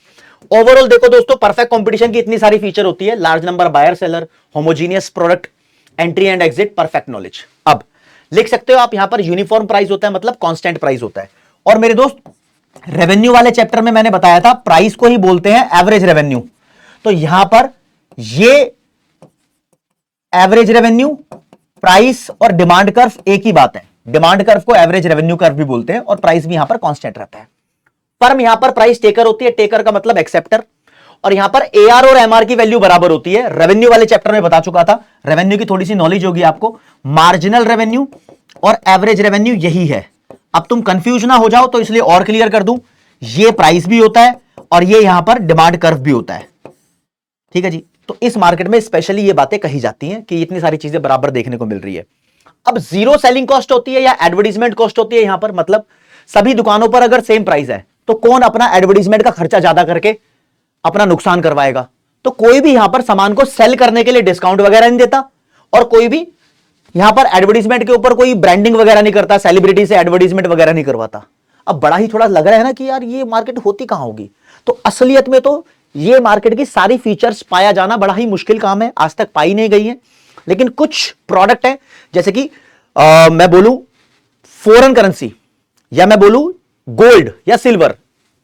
A: ओवरऑल देखो दोस्तों, परफेक्ट कंपटीशन की इतनी सारी फीचर होती है, large number buyer seller, homogeneous product, entry and exit, perfect knowledge. अब लिख सकते हो आप यहां पर यूनिफॉर्म प्राइस होता है, मतलब कांस्टेंट प्राइस होता है। और मेरे दोस्त, रेवेन्यू वाले चैप्टर में मैंने बताया था प्राइस को ही बोलते हैं एवरेज रेवेन्यू, तो यहां पर ये एवरेज रेवेन्यू, प्राइस और डिमांड कर्व एक ही बात है। डिमांड कर्व को एवरेज रेवेन्यू कर्व भी बोलते हैं और प्राइस भी यहां पर कांस्टेंट रहता है। फर्म यहां पर प्राइस टेकर होती है, टेकर का मतलब एक्सेप्टर, और यहां पर एआर और एमआर की वैल्यू बराबर होती है। रेवेन्यू वाले चैप्टर में बता चुका था, रेवेन्यू की थोड़ी सी नॉलेज होगी आपको, मार्जिनल रेवेन्यू और एवरेज रेवेन्यू यही है। अब तुम कंफ्यूज ना हो जाओ तो इसलिए और क्लियर कर दूं, ये प्राइस भी होता है और ये यहां पर डिमांड कर्व भी होता है, ठीक है जी। तो इस मार्केट में स्पेशली ये बातें कही जाती हैं कि इतनी सारी चीजें बराबर देखने को मिल रही है। अब जीरो सेलिंग कॉस्ट होती है या एडवर्टाइजमेंट कॉस्ट होती है यहां पर, मतलब सभी दुकानों पर अगर सेम प्राइस है तो कौन अपना एडवर्टाइजमेंट का खर्चा ज्यादा करके अपना नुकसान करवाएगा? तो कोई भी यहां पर सामान को सेल करने के लिए डिस्काउंट वगैरह नहीं देता, और कोई भी यहां पर एडवर्टाइजमेंट के ऊपर कोई ब्रांडिंग वगैरह नहीं करता, सेलिब्रिटी से एडवर्टाइजमेंट वगैरह नहीं करवाता। अब बड़ा ही थोड़ा लग रहा है ना कि यार ये मार्केट होती कहां होगी, तो असलियत में तो ये मार्केट की सारी फीचर्स पाया जाना बड़ा ही मुश्किल काम है, आज तक पाई नहीं गई है। लेकिन कुछ प्रोडक्ट है, जैसे कि मैं बोलूं फॉरेन करेंसी, या मैं बोलूं गोल्ड या सिल्वर,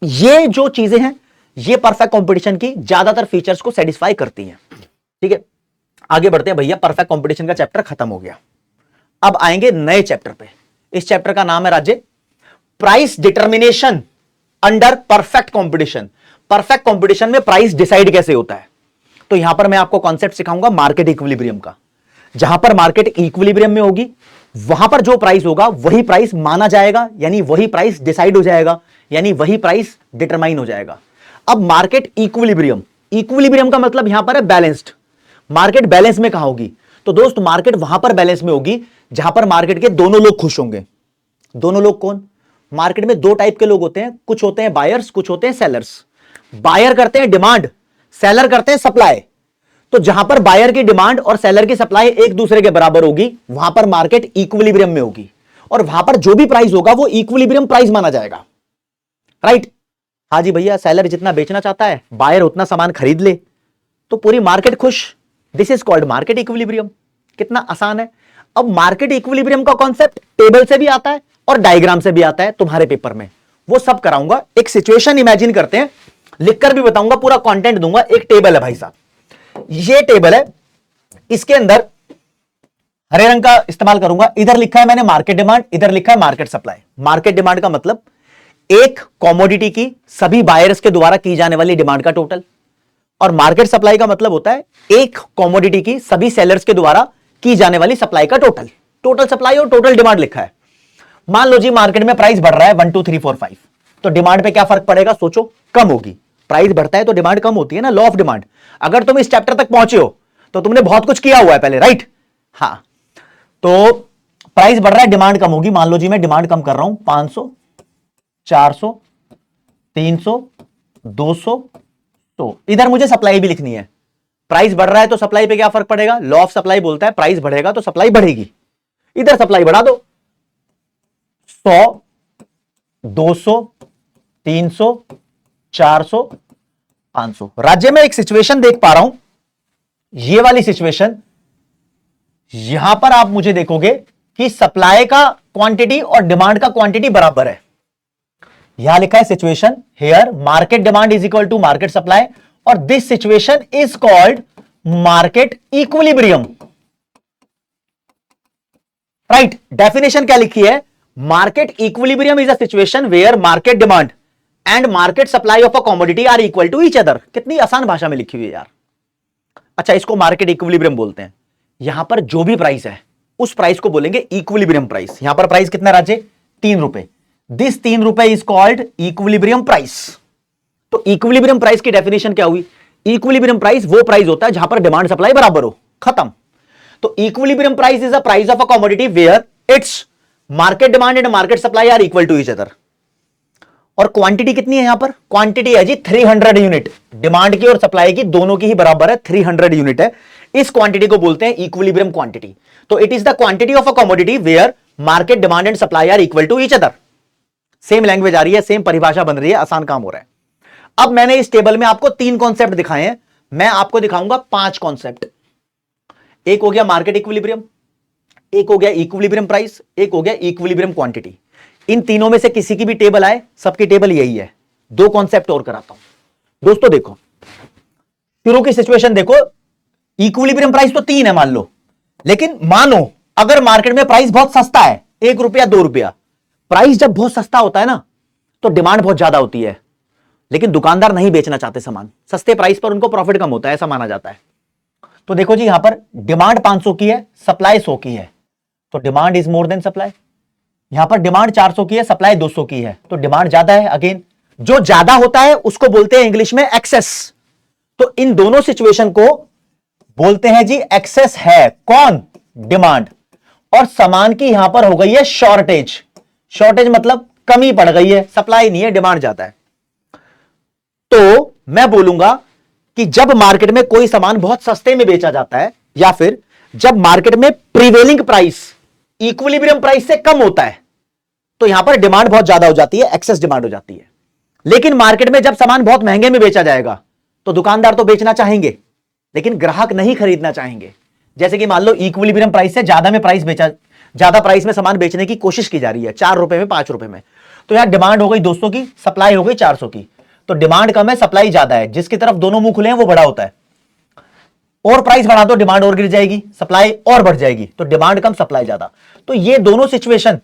A: ये जो चीजें हैं ये परफेक्ट कंपटीशन की ज्यादातर फीचर्स को सेटिस्फाई करती हैं, ठीक है। आगे बढ़ते हैं भैया, परफेक्ट कंपटीशन का चैप्टर खत्म हो गया, अब आएंगे नए चैप्टर पे। इस चैप्टर का नाम है राज्य price determination under perfect competition. Perfect competition में प्राइस डिसाइड कैसे होता है, तो यहां पर मैं आपको कॉन्सेप्ट सिखाऊंगा मार्केट इक्विलिब्रियम का। जहां पर मार्केट इक्विलिब्रियम में होगी वहां पर जो प्राइस होगा वही प्राइस माना जाएगा, यानी वही प्राइस डिसाइड हो जाएगा, यानी वही प्राइस डिटरमाइन हो जाएगा। अब मार्केट इक्विलिब्रियम, इक्विलिब्रियम का मतलब यहां पर है बैलेंस्ड। मार्केट बैलेंस में कहां होगी, तो दोस्त मार्केट वहां पर बैलेंस में होगी जहां पर मार्केट के दोनों लोग खुश होंगे। दोनों लोग कौन? मार्केट में 2 टाइप के लोग होते हैं, कुछ होते हैं बायर्स, कुछ होते हैं सेलर्स। बायर करते हैं डिमांड, सेलर करते हैं सप्लाई। तो जहां पर बायर की डिमांड और सेलर की सप्लाई एक दूसरे के बराबर होगी वहां पर मार्केट इक्विलिब्रियम में होगी, और वहां पर जो भी प्राइस होगा वो इक्विलिब्रियम प्राइस माना जाएगा, राइट। हाँ जी भैया, सेलर जितना बेचना चाहता है बायर उतना सामान खरीद ले तो पूरी मार्केट खुश, this is called market equilibrium. कितना आसान है। अब मार्केट इक्विलिब्रियम का कॉन्सेप्ट टेबल से भी आता है और डायग्राम से भी आता है तुम्हारे पेपर में, वो सब कराऊंगा। एक सिचुएशन इमेजिन करते हैं, लिखकर भी बताऊंगा, पूरा कंटेंट दूंगा। एक टेबल है भाई साहब, ये टेबल है, इसके अंदर हरे रंग का इस्तेमाल करूंगा। इधर लिखा है मैंने मार्केट डिमांड, इधर लिखा है मार्केट सप्लाई। मार्केट डिमांड का मतलब एक कॉमोडिटी की सभी बायर्स के द्वारा की जाने वाली डिमांड का टोटल, और मार्केट सप्लाई का मतलब होता है एक कॉमोडिटी की सभी सेलर्स के द्वारा की जाने वाली सप्लाई का टोटल। टोटल सप्लाई और टोटल डिमांड लिखा है। मान लो जी मार्केट में प्राइस बढ़ रहा है 1 2 3 4 5, तो डिमांड पे क्या फर्क पड़ेगा सोचो? कम होगी। प्राइस बढ़ता है तो डिमांड कम होती है ना, लॉ ऑफ डिमांड। अगर तुम इस चैप्टर तक पहुंचे हो तो तुमने बहुत कुछ किया हुआ है पहले, राइट? हाँ, तो प्राइस बढ़ रहा है, डिमांड कम होगी। मान लो जी मैं डिमांड कम कर रहा हूं, 500, 400, 300, 200, तो इधर मुझे सप्लाई भी लिखनी है। प्राइस बढ़ रहा है तो सप्लाई पे क्या फर्क पड़ेगा? लॉ ऑफ सप्लाई बोलता है प्राइस बढ़ेगा तो सप्लाई बढ़ेगी। इधर सप्लाई बढ़ा दो, 100, 200, 300, 400, 500। राज्य में एक सिचुएशन देख पा रहा हूं, ये वाली सिचुएशन, यहां पर आप मुझे देखोगे कि सप्लाई का क्वांटिटी और डिमांड का क्वांटिटी बराबर है। यहां लिखा है situation here market demand is equal to market supply, और this situation is called market equilibrium. Right, definition क्या लिखी है? Market equilibrium is a situation where market demand and market supply of a commodity are equal to each other. कितनी आसान भाषा में लिखी हुई है यार। अच्छा, इसको मार्केट इक्विलिब्रियम बोलते हैं। यहां पर जो भी प्राइस है उस प्राइस को बोलेंगे इक्विलिब्रियम प्राइस। यहां पर प्राइस कितना राज्य? 3 रुपए। दिस 3 रुपए इज कॉल्ड इक्विलिब्रियम प्राइस। तो इक्विलिब्रियम प्राइस की डेफिनेशन क्या हुई? इक्विलिब्रियम प्राइस वो प्राइस होता है जहां पर डिमांड सप्लाई बराबर हो, खत्म। तो equilibrium price is a price of a commodity where its market demand and market supply are equal to each other. और क्वांटिटी कितनी है यहां पर? क्वांटिटी है जी 300 यूनिट। डिमांड की और सप्लाई की दोनों की ही बराबर है, 300 यूनिट है। इस क्वांटिटी को बोलते हैं इक्विलिब्रियम क्वांटिटी। तो it is the quantity of a commodity where market demand and supply are equal to each other. Same language आ रही है, सेम परिभाषा बन रही है, आसान काम हो रहा है। अब मैंने इस टेबल में आपको 3 कॉन्सेप्ट दिखाए हैं, मैं आपको दिखाऊंगा 5 कॉन्सेप्ट। एक हो गया मार्केट इक्विलिब्रियम, एक हो गया इक्विलिब्रियम प्राइस, एक हो गया इक्विलिब्रियम क्वांटिटी। इन तीनों में से किसी की भी टेबल आए, सबकी टेबल यही है। 2 कॉन्सेप्ट और कराता हूं दोस्तों। देखो शुरू की सिचुएशन देखो, इक्विलिब्रियम प्राइस तो 3 है मान लो, लेकिन मानो अगर मार्केट में प्राइस बहुत सस्ता है, 1 रुपया 2 रुपया। प्राइस जब बहुत सस्ता होता है ना तो डिमांड बहुत ज्यादा होती है, लेकिन दुकानदार नहीं बेचना चाहते सामान। सस्ते प्राइस पर उनको प्रॉफिट कम होता है, ऐसा माना जाता है। तो देखो जी, यहां पर डिमांड 500 की है, सप्लाई 100 की है, तो demand is more then supply. यहां पर डिमांड 400 की है, सप्लाई 200 की है, तो डिमांड ज्यादा है। अगेन जो ज्यादा होता है उसको बोलते हैं इंग्लिश में एक्सेस। तो इन दोनों सिचुएशन को बोलते हैं जी एक्सेस है। कौन? डिमांड। और सामान की यहां पर हो गई है शॉर्टेज। शॉर्टेज मतलब कमी पड़ गई है, सप्लाई नहीं है, डिमांड ज्यादा है। तो मैं बोलूंगा कि जब मार्केट में कोई सामान बहुत सस्ते में बेचा जाता है, या फिर जब मार्केट में प्रीवेलिंग प्राइस इक्विलिब्रियम प्राइस से कम होता है, तो यहां पर डिमांड बहुत ज्यादा हो जाती है, एक्सेस डिमांड हो जाती है। लेकिन मार्केट में जब सामान बहुत महंगे में बेचा जाएगा तो दुकानदार तो बेचना चाहेंगे, लेकिन ग्राहक नहीं खरीदना चाहेंगे। जैसे कि मान लो इक्विलिब्रियम प्राइस से ज्यादा में प्राइस बेचा, ज्यादा प्राइस में सामान बेचने की कोशिश की जा रही है, 4 रुपए में, 5 रुपए में, तो यहां डिमांड हो गई 200 की, सप्लाई हो गई 400 की। तो डिमांड कम है, सप्लाई ज्यादा है, जिसकी तरफ दोनों मुंह खुले हैं वो बड़ा होता है। और प्राइस बढ़ा दो, डिमांड और गिर जाएगी, सप्लाई और बढ़ जाएगी। तो डिमांड कम, सप्लाई ज्यादा। तो ये दोनों सिचुएशन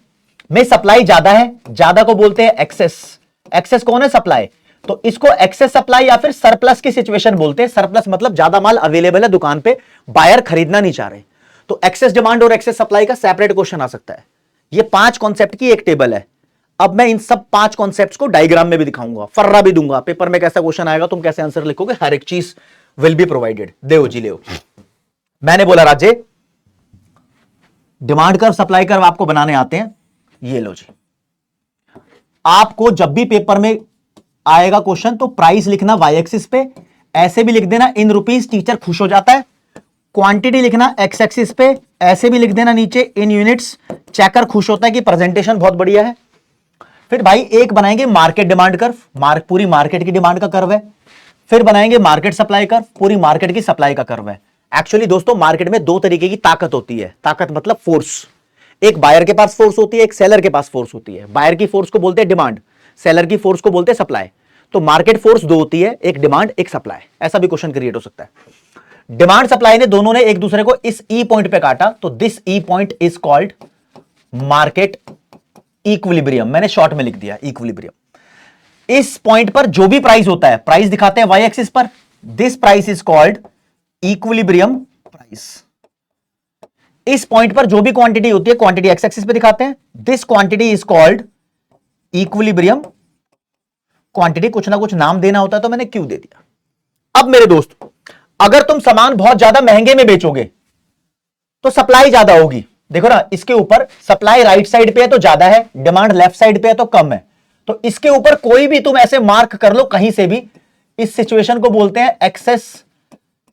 A: में सप्लाई ज्यादा है, ज्यादा को बोलते हैं एक्सेस। एक्सेस कौन है? सप्लाई। तो इसको एक्सेस सप्लाई या फिर सरप्लस की सिचुएशन बोलते हैं। सरप्लस मतलब ज्यादा माल अवेलेबल है दुकान पे, बायर खरीदना नहीं चाह रहे। तो एक्सेस डिमांड और एक्सेस सप्लाई का सेपरेट क्वेश्चन आ सकता है। ये 5 कॉन्सेप्ट की एक टेबल है। अब मैं इन सब 5 कॉन्सेप्ट्स को डायग्राम में भी दिखाऊंगा, फर्रा भी दूंगा। पेपर में कैसा क्वेश्चन आएगा, तुम कैसे आंसर लिखोगे, हर एक चीज will be provided. Dev ji ले। मैंने बोला राज्य डिमांड कर्व सप्लाई कर्व आपको बनाने आते हैं, ये लो जी। आपको जब भी पेपर में आएगा क्वेश्चन तो प्राइस लिखना वाई एक्सिस पे, ऐसे भी लिख देना इन रुपीस, टीचर खुश हो जाता है। क्वांटिटी लिखना एक्स एक्सिस पे, ऐसे भी लिख देना नीचे इन यूनिट्स, चेकर खुश होता है कि प्रेजेंटेशन बहुत बढ़िया है। फिर भाई एक बनाएंगे मार्केट डिमांड कर्व, पूरी मार्केट की डिमांड का कर्व है। फिर बनाएंगे मार्केट सप्लाई कर्व, पूरी मार्केट की सप्लाई का कर्व है। एक्चुअली दोस्तों मार्केट में 2 तरीके की ताकत होती है। ताकत मतलब फोर्स। एक बायर के पास फोर्स होती है, एक सेलर के पास फोर्स होती है। बायर की फोर्स को बोलते हैं डिमांड, सेलर की फोर्स को बोलते हैं सप्लाई। तो मार्केट फोर्स 2 होती है, एक डिमांड एक सप्लाई। ऐसा भी क्वेश्चन क्रिएट हो सकता है। डिमांड सप्लाई ने दोनों ने एक दूसरे को इस ई पॉइंट पे काटा, तो this E point is called market equilibrium. मैंने शॉर्ट में लिख दिया इक्विलिब्रियम। इस पॉइंट पर जो भी प्राइस होता है, प्राइस दिखाते हैं वाई एक्सिस पर, this price is called equilibrium price. इस पॉइंट पर जो भी क्वांटिटी होती है, क्वांटिटी एक्स एक्सिस पे दिखाते हैं, this quantity is called equilibrium quantity. कुछ ना कुछ नाम देना होता है तो मैंने क्यों दे दिया। अब मेरे दोस्त, अगर तुम सामान बहुत ज्यादा महंगे में बेचोगे तो सप्लाई ज्यादा होगी, देखो ना, इसके ऊपर सप्लाई राइट साइड पे है तो ज्यादा है, डिमांड लेफ्ट साइड पे है तो कम है। तो इसके ऊपर कोई भी तुम ऐसे मार्क कर लो कहीं से भी, इस सिचुएशन को बोलते हैं एक्सेस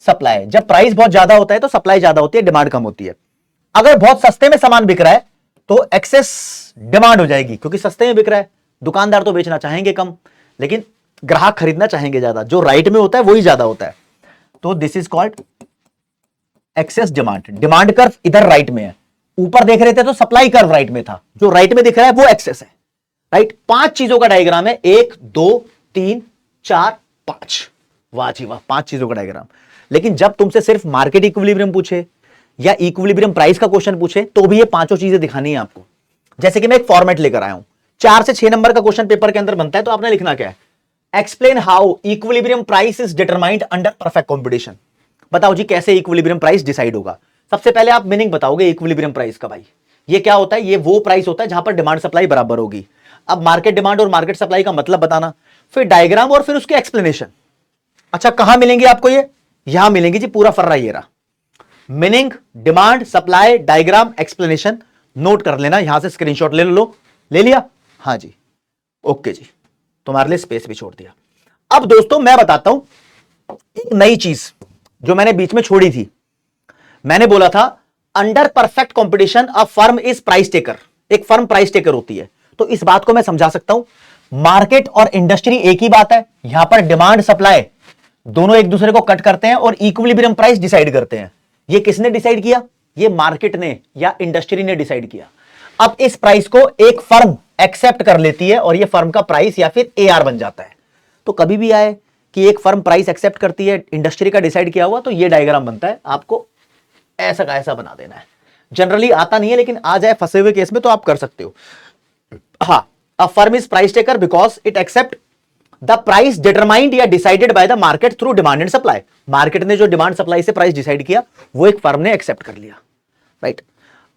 A: सप्लाई। जब प्राइस बहुत ज्यादा होता है तो सप्लाई ज्यादा होती है, डिमांड कम होती है। अगर बहुत सस्ते में सामान बिक रहा है तो एक्सेस डिमांड हो जाएगी, क्योंकि सस्ते में बिक रहा है। दुकानदार तो बेचना चाहेंगे कम, लेकिन ग्राहक खरीदना चाहेंगे ज्यादा। जो राइट में होता है वही ज्यादा होता है। तो this is called excess demand. Demand curve इधर राइट में है, ऊपर देख रहे थे तो सप्लाई कर्व राइट में था, जो राइट में दिख रहा है वो एक्सेस है। राइट, 5 चीजों का डायग्राम है, 1 2 3 4 5। वाह जी वाह, 5 चीजों का डायग्राम। लेकिन जब तुमसे सिर्फ मार्केट इक्विलिब्रियम पूछे या इक्विलिब्रियम प्राइस का क्वेश्चन पूछे तो भी ये 5 चीजें दिखानी है आपको। जैसे कि मैं एक फॉर्मेट लेकर आया हूं, 4 से 6 नंबर का क्वेश्चन पेपर के अंदर बनता है, तो आपने लिखना क्या है, explain how equilibrium price is determined under perfect competition. बताओ जी कैसे इक्विलिब्रियम प्राइस डिसाइड होगा। सबसे पहले आप मीनिंग बताओगे इक्विलिब्रियम प्राइस का। भाई ये क्या होता है, ये वो प्राइस होता है जहां पर डिमांड सप्लाई बराबर होगी। अब मार्केट डिमांड और मार्केट सप्लाई का मतलब बताना, फिर डायग्राम और फिर उसके एक्सप्लेनेशन। अच्छा कहां मिलेंगे आपको ये, यहां मिलेंगी जी, पूरा फर्रा ये रहा। Meaning, demand, supply, diagram, explanation. Note कर लेना, यहां से स्क्रीनशॉट ले लो। ले लिया, हाँ जी, ओके जी, तुम्हारे लिए स्पेस भी छोड़ दिया। अब दोस्तों मैं बताता हूं एक नई चीज जो मैंने बीच में छोड़ी थी। मैंने बोला था under perfect competition a firm is price taker. एक फर्म प्राइस टेकर होती है। तो इस बात को मैं समझा सकता हूं, मार्केट और इंडस्ट्री एक ही बात है। यहां पर डिमांड सप्लाई दोनों एक दूसरे को कट करते हैं और इक्विलिब्रियम प्राइस डिसाइड करते हैं। ये किसने डिसाइड किया, ये मार्केट ने या इंडस्ट्री ने डिसाइड किया। अब इस प्राइस को एक फर्म एक्सेप्ट कर लेती है और ये फर्म का प्राइस या फिर एआर बन जाता है। तो कभी भी आए कि एक फर्म प्राइस एक्सेप्ट करती है इंडस्ट्री का डिसाइड किया हुआ, तो ये डायग्राम बनता है। आपको ऐसा का ऐसा बना देना है। जनरली आता नहीं है, लेकिन आ जाए फंसे हुए केस में तो आप कर सकते हो। हाँ, a firm is price taker because it accept the price determined या decided by the market through demand and supply. Market ने जो डिमांड सप्लाई से प्राइस डिसाइड किया वो एक फर्म ने एक्सेप्ट कर लिया। राइट,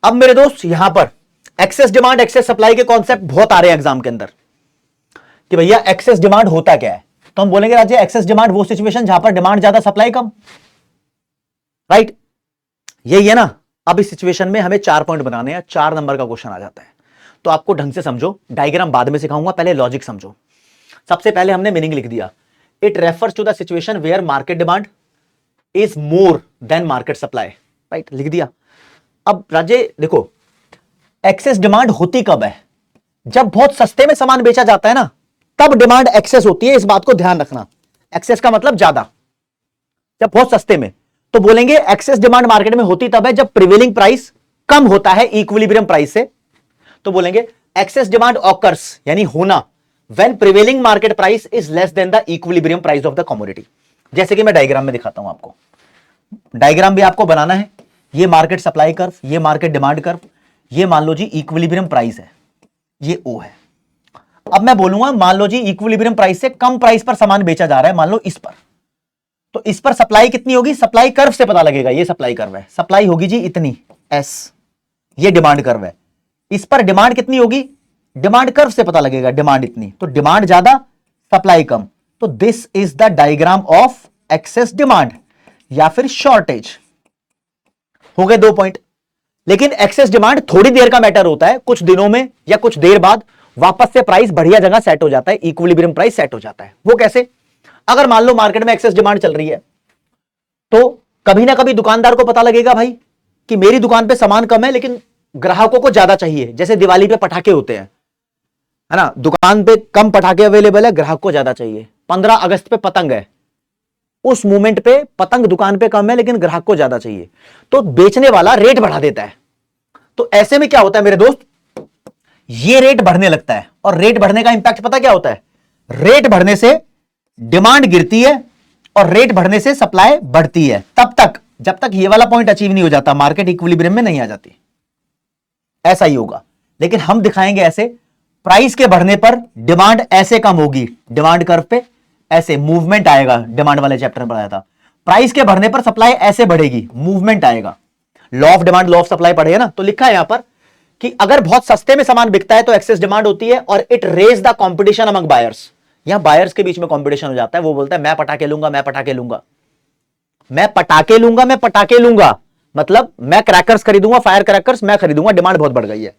A: अब मेरे दोस्त यहां पर एक्सेस डिमांड एक्सेस सप्लाई के कॉन्सेप्ट बहुत आ रहे हैं एग्जाम के अंदर कि भैया एक्सेस डिमांड होता क्या है। तो हम बोलेंगे राज्य एक्सेस डिमांड वो सिचुएशन जहां पर डिमांड ज्यादा सप्लाई कम। राइट, यही है ना। अब इस सिचुएशन में हमें 4 पॉइंट बनाने हैं, 4 नंबर का क्वेश्चन आ जाता है। तो आपको ढंग से समझो, डायग्राम बाद में सिखाऊंगा, पहले लॉजिक समझो। सबसे पहले हमने मीनिंग लिख दिया, it refers to the situation where market demand is more than market supply. Right, लिख दिया। अब राजे देखो, एक्सेस डिमांड होती कब है, जब बहुत सस्ते में सामान बेचा जाता है ना, तब डिमांड एक्सेस होती है। इस बात को ध्यान रखना, एक्सेस का मतलब ज्यादा, जब बहुत सस्ते में। तो बोलेंगे एक्सेस डिमांड मार्केट में होती तब है जब प्रिवेलिंग प्राइस कम होता है इक्विलिब्रियम प्राइस से। तो बोलेंगे एक्सेस डिमांड ऑकर्स यानी होना when prevailing market price is less than the equilibrium price of the commodity. जैसे कि मैं डायग्राम में दिखाता हूं आपको, डायग्राम भी आपको बनाना है। ये मार्केट सप्लाई कर्व, ये मार्केट डिमांड कर्व, ये मान लो जी इक्विलिब्रियम प्राइस है, ये ओ है। अब मैं बोलूंगा मान लो जी इक्विलिब्रियम प्राइस से कम प्राइस पर सामान बेचा जा रहा है, मान लो इस पर। तो इस पर सप्लाई कितनी होगी, सप्लाई कर्व से पता लगेगा। ये सप्लाई कर्व है, सप्लाई होगी जी इतनी एस, ये डिमांड कर्व है। इस पर डिमांड कितनी होगी, डिमांड कर्व से पता लगेगा, डिमांड इतनी। तो डिमांड ज्यादा सप्लाई कम। तो this is the diagram of excess demand या फिर शॉर्टेज। हो गए 2 पॉइंट। लेकिन एक्सेस डिमांड थोड़ी देर का मैटर होता है, कुछ दिनों में या कुछ देर बाद वापस से प्राइस बढ़िया जगह सेट हो जाता है, इक्विलिब्रियम प्राइस सेट हो जाता है। वो कैसे, अगर मान लो मार्केट में एक्सेस डिमांड चल रही है तो कभी ना कभी दुकानदार को पता लगेगा भाई कि मेरी दुकान पे सामान कम है लेकिन ग्राहकों को ज्यादा चाहिए। जैसे दिवाली पे पटाखे होते हैं, है ना, दुकान पे कम पटाखे अवेलेबल है, ग्राहक को ज्यादा चाहिए। 15 अगस्त पे पतंग है, उस मोमेंट पे पतंग दुकान पे कम है लेकिन ग्राहक को ज्यादा चाहिए, तो बेचने वाला रेट बढ़ा देता है। तो ऐसे में क्या होता है मेरे दोस्त, ये रेट बढ़ने लगता है। और रेट बढ़ने का इंपैक्ट पता क्या होता है, रेट बढ़ने से डिमांड गिरती है और रेट बढ़ने से सप्लाई बढ़ती है, तब तक जब तक ये वाला पॉइंट अचीव नहीं हो जाता, मार्केट इक्विलिब्रियम में नहीं आ जाती। ऐसा ही होगा। लेकिन हम दिखाएंगे ऐसे, प्राइस के बढ़ने पर डिमांड ऐसे कम होगी, डिमांड कर्व पे ऐसे मूवमेंट आएगा, डिमांड वाले चैप्टर में पढ़ाया था। प्राइस के बढ़ने पर सप्लाई ऐसे बढ़ेगी, मूवमेंट आएगा। Law of demand law of supply पढ़े ना, तो लिखा है यहां पर कि अगर बहुत सस्ते में सामान बिकता है तो एक्सेस डिमांड होती है और it raise the competition among buyers. यहां बायर्स के बीच में कंपटीशन हो जाता है। वो बोलता है मैं पटाखे लूंगा, मैं पटाखे लूंगा, मैं पटाखे लूंगा, मैं पटाखे लूंगा, मतलब मैं क्रैकर्स खरीदूंगा, फायर क्रैकर्स मैं खरीदूंगा, डिमांड बहुत बढ़ गई है,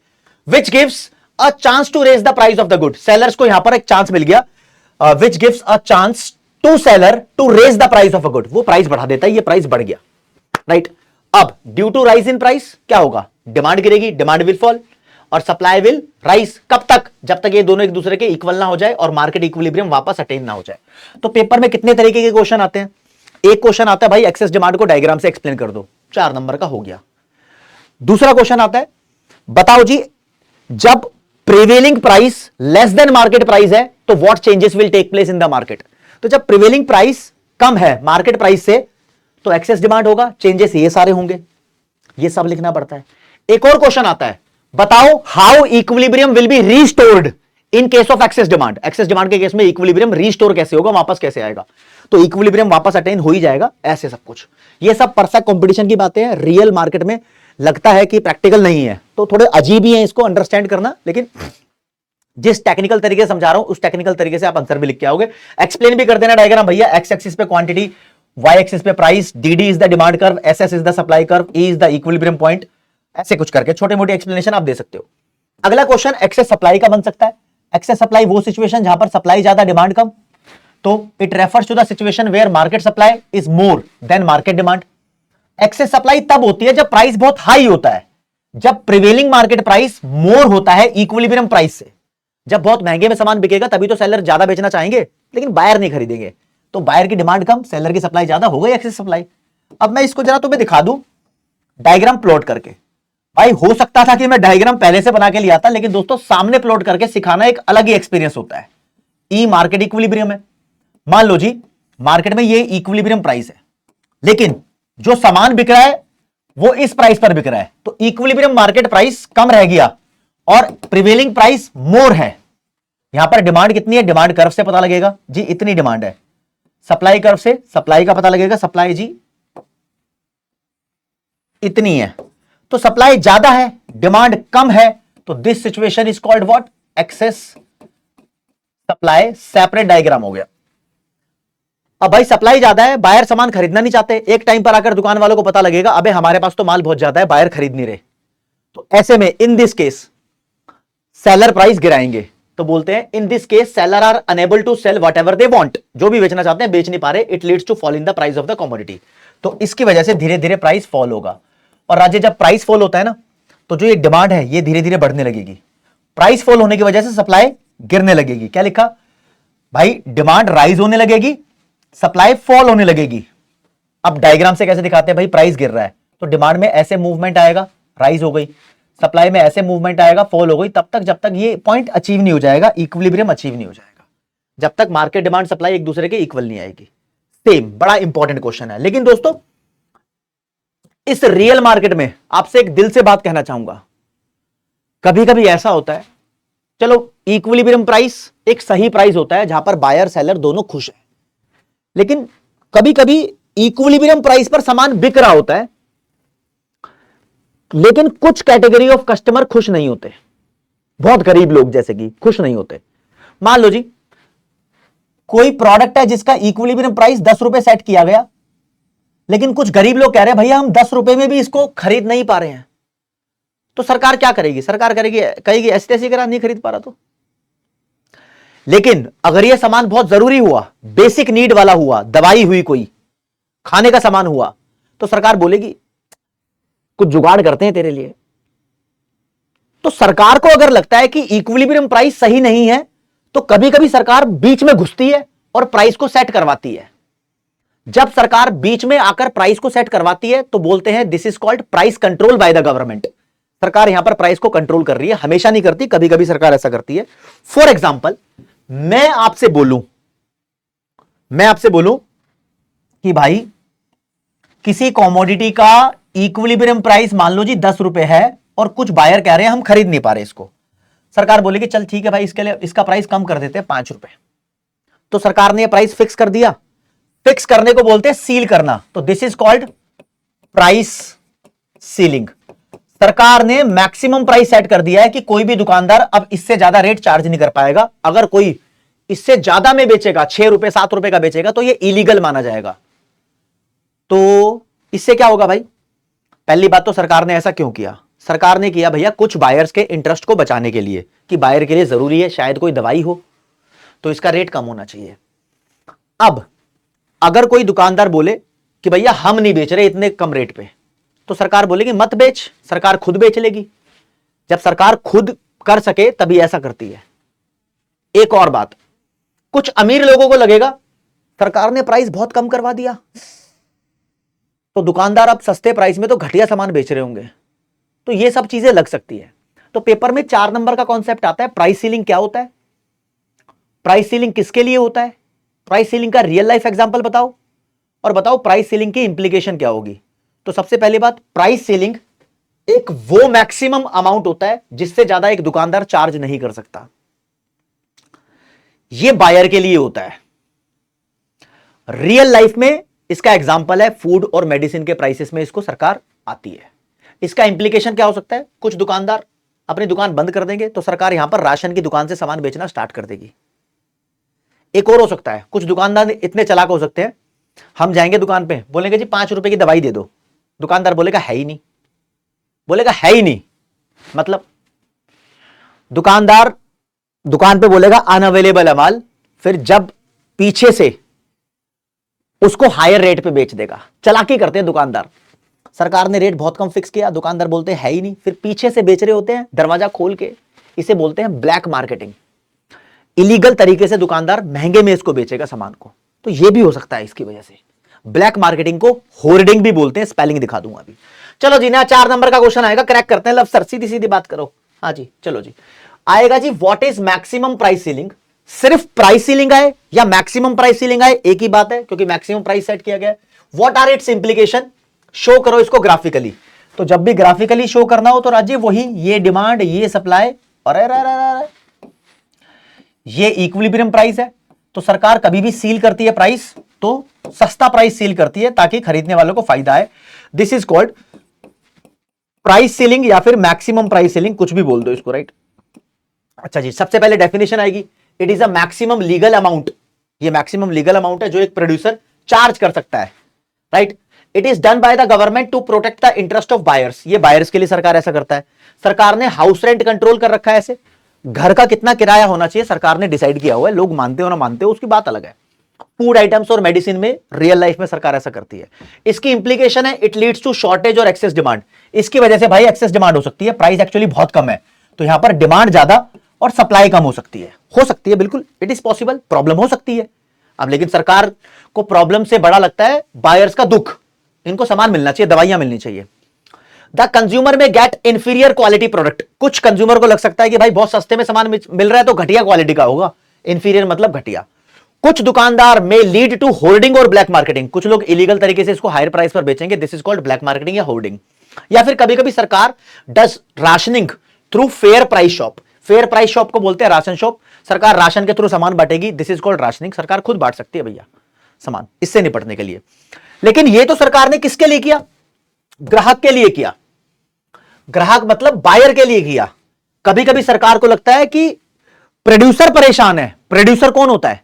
A: which gives a chance to raise the price of the good. Sellers को यहां पर एक चांस मिल गया, which gives a chance to seller to raise the price of a good. वो प्राइस बढ़ा देता है, ये प्राइस बढ़ गया, राइट। अब due to rise in price क्या होगा, डिमांड गिरेगी, डिमांड विल फॉल और सप्लाई विल राइज। कब तक, जब तक ये दोनों एक दूसरे के इक्वल ना हो जाए और मार्केट इक्विलिब्रियम वापस अटेन ना हो जाए। तो पेपर में कितने तरीके के क्वेश्चन आते हैं, एक क्वेश्चन आता है भाई एक्सेस डिमांड को डायग्राम से एक्सप्लेन कर दो, 4 नंबर का हो गया। दूसरा क्वेश्चन आता है, बताओ जी जब prevailing price less than market price है तो what changes will take place in the market. तो जब प्रिवेलिंग प्राइस कम है मार्केट प्राइस से तो एक्सेस डिमांड होगा, चेंजेस ये सारे होंगे, ये सब लिखना पड़ता है। एक और क्वेश्चन आता है, बताओ how equilibrium will be restored in case of excess demand. Excess demand के केस में इक्विलिब्रियम रीस्टोर कैसे होगा, वापस कैसे आएगा। तो इक्विलिब्रियम वापस अटेन हो ही जाएगा, ऐसे सब कुछ। ये सब परफेक्ट कंपटीशन की बातें हैं, रियल मार्केट में लगता है कि प्रैक्टिकल नहीं है, तो थोड़े अजीब ही है, इसको अंडरस्टैंड करना। लेकिन जिस टेक्निकल तरीके से समझा रहा हूं उस टेक्निकल तरीके से आप आंसर भी लिख के आओगे। एक्सप्लेन भी कर देना डायग्राम भैया, एक्स एक्सिस पे क्वांटिटी, वाई एक्सिस पे price, D is the demand curve, S is the supply curve, E is the equilibrium point, ऐसे कुछ करके छोटे मोटे एक्सप्लेनेशन आप दे सकते हो। अगला क्वेश्चन एक्सेस सप्लाई का बन सकता है। एक्सेस सप्लाई वो सिचुएशन जहां पर सप्लाई ज्यादा डिमांड कम, तो it refers to the situation where market supply is more than market demand. Excess supply तब होती है जब प्राइस बहुत हाई होता है, जब प्रिवेलिंग मार्केट प्राइस मोर होता है इक्विलिब्रियम प्राइस से। जब बहुत महंगे में सामान बिकेगा तभी तो सेलर ज्यादा बेचना चाहेंगे, लेकिन बायर नहीं खरीदेंगे, तो बायर की डिमांड कम, सेलर की सप्लाई ज्यादा, हो गई एक्सेस सप्लाई। अब मैं इसको जरा तुम्हें दिखा दूं डायग्राम प्लॉट करके। भाई हो सकता था कि मैं डायग्राम पहले से बना के लिया था, लेकिन दोस्तों सामने प्लॉट करके सिखाना एक अलग ही एक्सपीरियंस होता है। ई मार्केट इक्विलिब्रियम है, मान लो जी मार्केट में ये इक्विलिब्रियम प्राइस है, लेकिन जो सामान बिक रहा है वो इस प्राइस पर बिक रहा है, तो इक्विलिब्रियम मार्केट प्राइस कम रह गया और प्रिवेलिंग प्राइस मोर है। यहां पर डिमांड कितनी है, डिमांड कर्व से पता लगेगा जी इतनी डिमांड है, सप्लाई कर्व से सप्लाई का पता लगेगा, सप्लाई जी इतनी है। तो सप्लाई ज्यादा है, डिमांड कम है, तो this situation is called what, excess supply. Separate diagram हो गया। अब भाई सप्लाई ज्यादा है, बायर सामान खरीदना नहीं चाहते, एक टाइम पर आकर दुकान वालों को पता लगेगा अबे हमारे पास तो माल बहुत ज्यादा है, बायर खरीद नहीं रहे, तो ऐसे में in this case seller price गिराएंगे। तो बोलते हैं in this case seller are enable to sell whatever they want, जो भी बेचना चाहते हैं बेच नहीं पा रहे, it leads to fall in the price of the commodity. तो इसकी वजह से धीरे धीरे प्राइस फॉल होगा। और राज्य जब प्राइस फॉल होता है ना, तो जो ये डिमांड है ये धीरे धीरे बढ़ने लगेगी, प्राइस फॉल होने की वजह से सप्लाई गिरने लगेगी। क्या लिखा भाई, डिमांड राइज होने लगेगी, सप्लाई फॉल होने लगेगी। अब डायग्राम से कैसे दिखाते हैं भाई, प्राइस गिर रहा है तो डिमांड में ऐसे मूवमेंट आएगा, राइज हो गई, सप्लाई में ऐसे मूवमेंट आएगा, फॉल हो गई, तब तक जब तक ये पॉइंट अचीव नहीं हो जाएगा, इक्विलिब्रियम अचीव नहीं हो जाएगा, जब तक मार्केट डिमांड सप्लाई एक दूसरे के इक्वल नहीं आएगी। सेम बड़ा इंपॉर्टेंट क्वेश्चन है। लेकिन दोस्तों इस रियल मार्केट में आपसे एक दिल से बात कहना चाहूंगा, कभी कभी ऐसा होता है, चलो इक्विलिब्रियम प्राइस एक सही प्राइस होता है जहां पर बायर सेलर दोनों खुश है, लेकिन कभी कभी इक्विलिब्रियम प्राइस पर सामान बिक रहा होता है, लेकिन कुछ कैटेगरी ऑफ कस्टमर खुश नहीं होते, बहुत गरीब लोग जैसे कि खुश नहीं होते। मान लो जी कोई प्रोडक्ट है जिसका इक्विलिब्रियम प्राइस 10 रुपए सेट किया गया, लेकिन कुछ गरीब लोग कह रहे हैं भैया हम 10 रुपए में भी इसको खरीद नहीं पा रहे हैं, तो सरकार क्या करेगी, सरकार कहेगी ऐसे तैसे करा, नहीं खरीद पा रहा तो। लेकिन अगर यह सामान बहुत जरूरी हुआ, बेसिक नीड वाला हुआ, दवाई हुई, कोई खाने का सामान हुआ, तो सरकार बोलेगी कुछ जुगाड़ करते हैं तेरे लिए। तो सरकार को अगर लगता है कि इक्विलिब्रियम प्राइस सही नहीं है, तो कभी कभी सरकार बीच में घुसती है और प्राइस को सेट करवाती है। जब सरकार बीच में आकर प्राइस को सेट करवाती है तो बोलते हैं this is called price control by the government. सरकार यहां पर प्राइस को कंट्रोल कर रही है, हमेशा नहीं करती, कभी कभी सरकार ऐसा करती है। फॉर एग्जाम्पल मैं आपसे बोलूं कि भाई किसी कॉमोडिटी का इक्विलिब्रियम प्राइस मान लो जी 10 रुपए है और कुछ बायर कह रहे हैं हम खरीद नहीं पा रहे इसको, सरकार बोलेगी चल ठीक है भाई इसके लिए इसका प्राइस कम कर देते हैं 5 रुपए। तो सरकार ने प्राइस फिक्स कर दिया, फिक्स करने को बोलते हैं सील करना, तो this is called price ceiling. सरकार ने मैक्सिमम प्राइस सेट कर दिया है कि कोई भी दुकानदार अब इससे ज्यादा रेट चार्ज नहीं कर पाएगा, अगर कोई इससे ज्यादा में बेचेगा 6 रुपए 7 रुपए का बेचेगा तो ये इलीगल माना जाएगा। तो इससे क्या होगा भाई, पहली बात तो सरकार ने ऐसा क्यों किया? सरकार ने किया भैया कुछ बायर्स के इंटरेस्ट को बचाने के लिए, कि बायर के लिए जरूरी है शायद कोई दवाई हो तो इसका रेट कम होना चाहिए। अब अगर कोई दुकानदार बोले कि भैया हम नहीं बेच रहे इतने कम रेट पे, तो सरकार बोलेगी मत बेच, सरकार खुद बेच लेगी। जब सरकार खुद कर सके तभी ऐसा करती है। एक और बात, कुछ अमीर लोगों को लगेगा सरकार ने प्राइस बहुत कम करवा दिया तो दुकानदार अब सस्ते प्राइस में तो घटिया सामान बेच रहे होंगे, तो ये सब चीजें लग सकती है। तो पेपर में 4 नंबर का कॉन्सेप्ट आता है, प्राइस सीलिंग क्या होता है, प्राइस सीलिंग किसके लिए होता है, प्राइस सीलिंग का रियल लाइफ एग्जांपल बताओ, और बताओ प्राइस सीलिंग की इंप्लीकेशन क्या होगी। तो सबसे पहली बात, प्राइस सीलिंग एक वो मैक्सिमम अमाउंट होता है जिससे ज्यादा एक दुकानदार चार्ज नहीं कर सकता। ये बायर के लिए होता है। रियल लाइफ में इसका एग्जांपल है फूड और मेडिसिन के प्राइसेस में इसको सरकार आती है। इसका इंप्लीकेशन क्या हो सकता है, कुछ दुकानदार अपनी दुकान बंद कर देंगे तो सरकार यहां पर राशन की दुकान से सामान बेचना स्टार्ट कर देगी। एक और हो सकता है, कुछ दुकानदार इतने चालाक हो सकते हैं, हम जाएंगे दुकान पे, बोलेंगे जी 5 रुपए की दवाई दे दो, दुकानदार बोलेगा है ही नहीं, बोलेगा है ही नहीं, मतलब दुकानदार दुकान पे बोलेगा अनअवेलेबल है माल, फिर जब पीछे से उसको हायर रेट पे बेच देगा। चालाकी करते हैं दुकानदार, सरकार ने रेट बहुत कम फिक्स किया, दुकानदार बोलते हैं है ही नहीं, फिर पीछे से बेच रहे होते हैं दरवाजा खोल के। इसे बोलते हैं ब्लैक मार्केटिंग। इलीगल तरीके से दुकानदार महंगे में इसको बेचेगा सामान को, तो यह भी हो सकता है इसकी वजह से। ब्लैक मार्केटिंग को होर्डिंग भी बोलते हैं, स्पेलिंग दिखा दूंगा अभी। चलो जी ना, 4 नंबर का क्वेश्चन आएगा, क्रैक करते हैं। लब सर सीधी सीधी बात करो। हाँ जी चलो जी, आएगा जी what is maximum price ceiling. सिर्फ प्राइस सीलिंग आए या मैक्सिमम प्राइस सीलिंग आए एक ही बात है, क्योंकि मैक्सिमम प्राइस सेट किया गया है। What are its implication, show करो इसको ग्राफिकली। तो जब भी ग्राफिकली शो करना हो तो राजीव वही, ये डिमांड ये सप्लाई, और ये इक्विलिब्रियम प्राइस है। तो सरकार कभी भी सील करती है प्राइस तो सस्ता प्राइस सील करती है ताकि खरीदने वालों को फायदा है। This is called price ceiling या फिर मैक्सिमम प्राइस सीलिंग, कुछ भी बोल दो इसको, राइट। अच्छा जी, सबसे पहले डेफिनेशन आएगी, it is a maximum legal amount. ये मैक्सिमम लीगल अमाउंट है जो एक प्रोड्यूसर चार्ज कर सकता है, right. It is done by the government to protect the interest of buyers. ये बायर्स के लिए सरकार ऐसा करता है। सरकार ने हाउस रेंट कंट्रोल कर रखा है, ऐसे घर का कितना किराया होना चाहिए सरकार ने डिसाइड किया हुआ है। लोग मानते हो ना मानते हो उसकी बात अलग है। फूड आइटम्स और मेडिसिन में रियल लाइफ में सरकार ऐसा करती है। इसकी इंप्लीकेशन है, इट लीड्स टू शॉर्टेज और एक्सेस डिमांड। इसकी वजह से भाई एक्सेस डिमांड हो सकती है, प्राइस एक्चुअली बहुत कम है तो यहां पर डिमांड ज्यादा और सप्लाई कम हो सकती है बिल्कुल, इट इज पॉसिबल। प्रॉब्लम हो सकती है अब, लेकिन सरकार को प्रॉब्लम से बड़ा लगता है बायर्स का दुख। इनको सामान मिलना चाहिए, दवाइयां मिलनी चाहिए। द कंज्यूमर में गेट इंफीरियर क्वालिटी प्रोडक्ट। कुछ कंज्यूमर को लग सकता है कि भाई बहुत सस्ते में सामान मिल रहा है तो घटिया क्वालिटी का होगा, इंफीरियर मतलब घटिया। कुछ दुकानदार में लीड टू होर्डिंग और ब्लैक मार्केटिंग। कुछ लोग इलीगल तरीके से इसको हायर प्राइस पर बेचेंगे, this is called black marketing या होर्डिंग। या फिर कभी कभी सरकार does rationing through fair price shop. Fair price shop को बोलते हैं राशन शॉप। सरकार राशन के थ्रू सामान बांटेगी, दिस इज कॉल्ड राशनिंग। सरकार खुद बांट सकती है भैया सामान इससे निपटने के लिए। लेकिन ये तो सरकार ने किसके लिए किया, ग्राहक के लिए किया। ग्राहक मतलब बायर के लिए किया। कभी कभी सरकार को लगता है कि प्रोड्यूसर परेशान है। प्रोड्यूसर कौन होता है,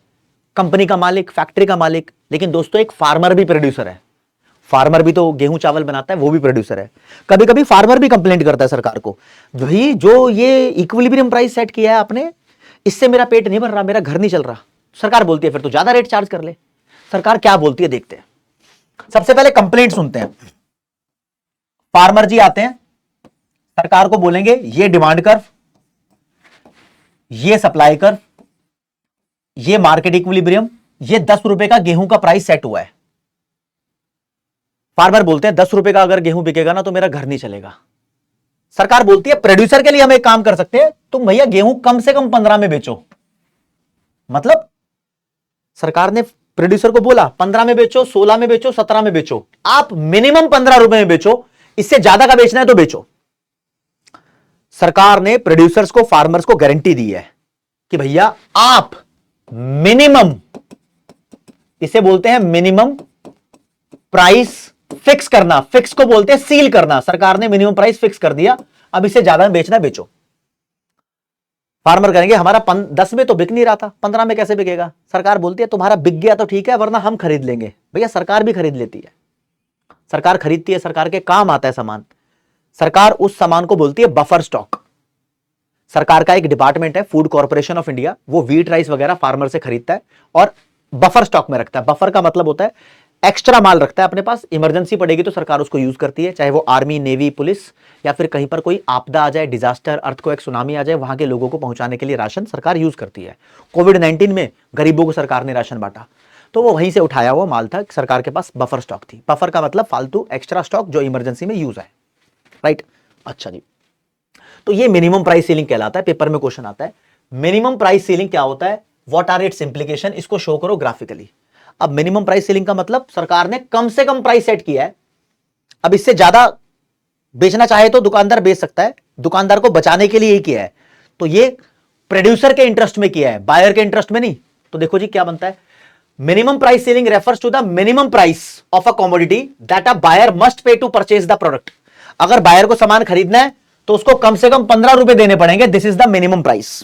A: कंपनी का मालिक, फैक्ट्री का मालिक। लेकिन दोस्तों एक फार्मर भी प्रोड्यूसर है। फार्मर भी तो गेहूं चावल बनाता है, वो भी प्रोड्यूसर है। कभी कभी फार्मर भी कंप्लेंट करता है सरकार को, भाई जो ये इक्विलिब्रियम प्राइस सेट किया है आपने, इससे मेरा पेट नहीं भर रहा, मेरा घर नहीं चल रहा। सरकार बोलती है फिर तो ज्यादा रेट चार्ज कर ले। सरकार क्या बोलती है देखते हैं। सबसे पहले कंप्लेंट सुनते हैं। फार्मर जी आते हैं, सरकार को बोलेंगे ये डिमांड कर्व, ये सप्लाई कर्व, ये मार्केट इक्विलिब्रियम, ये 10 रुपए का गेहूं का प्राइस सेट हुआ है। फार्मर बोलते हैं 10 रुपए का अगर गेहूं बिकेगा ना तो मेरा घर नहीं चलेगा। सरकार बोलती है प्रोड्यूसर के लिए हम एक काम कर सकते हैं, तुम भैया गेहूं कम से कम 15 में बेचो। मतलब सरकार ने प्रोड्यूसर को बोला 15 में बेचो, 16 में बेचो, 17 में बेचो, आप मिनिमम 15 रुपए में बेचो, इससे ज्यादा का बेचना है तो बेचो। सरकार ने प्रोड्यूसर्स को, फार्मर्स को गारंटी दी है कि भैया आप मिनिमम, इसे बोलते हैं मिनिमम प्राइस फिक्स करना। फिक्स को बोलते हैं सील करना। सरकार ने मिनिमम प्राइस फिक्स कर दिया, अब इससे ज्यादा बेचना बेचो। फार्मर कहेंगे हमारा 10 में तो बिक नहीं रहा था, 15 में कैसे बिकेगा। सरकार बोलती है तुम्हारा बिक गया तो ठीक है, वरना हम खरीद लेंगे। भैया सरकार भी खरीद लेती है। सरकार खरीदती है, सरकार के काम आता है सामान। सरकार उस सामान को बोलती है बफर स्टॉक। सरकार का एक डिपार्टमेंट है फूड कॉर्पोरेशन ऑफ इंडिया, वो व्हीट राइस वगैरह फार्मर से खरीदता है और बफर स्टॉक में रखता है। बफर का मतलब होता है एक्स्ट्रा माल रखता है अपने पास, इमरजेंसी पड़ेगी तो सरकार उसको यूज करती है, चाहे वो आर्मी, नेवी, पुलिस या फिर कहीं पर कोई आपदा आ जाए, डिजास्टर, अर्थक्वेक, सुनामी आ जाए, वहां के लोगों को पहुंचाने के लिए राशन सरकार यूज करती है। कोविड-19 में गरीबों को सरकार ने राशन बांटा, तो वो वहीं से उठाया हुआ माल था, सरकार के पास बफर स्टॉक थी। बफर का मतलब फालतू एक्स्ट्रा स्टॉक जो इमरजेंसी में यूज है, राइट। अच्छा जी, तो ये मिनिमम प्राइस सीलिंग कहलाता है। पेपर में क्वेश्चन आता है मिनिमम प्राइस सीलिंग क्या होता है, व्हाट आर इट्स इंप्लीकेशन, इसको शो करो ग्राफिकली। अब मिनिमम प्राइस सीलिंग का मतलब सरकार ने कम से कम प्राइस सेट किया है। अब इससे ज्यादा बेचना चाहे तो दुकानदार बेच सकता है, दुकानदार को बचाने के लिए ही किया है। तो ये प्रोड्यूसर के इंटरेस्ट में किया है, बायर के इंटरेस्ट में नहीं। तो देखो जी क्या बनता है, minimum price ceiling refers to the minimum price of a commodity that a buyer must pay to purchase the product. अगर बायर को सामान खरीदना है तो उसको कम से कम 15 रुपए देने पड़ेंगे, this is the minimum price.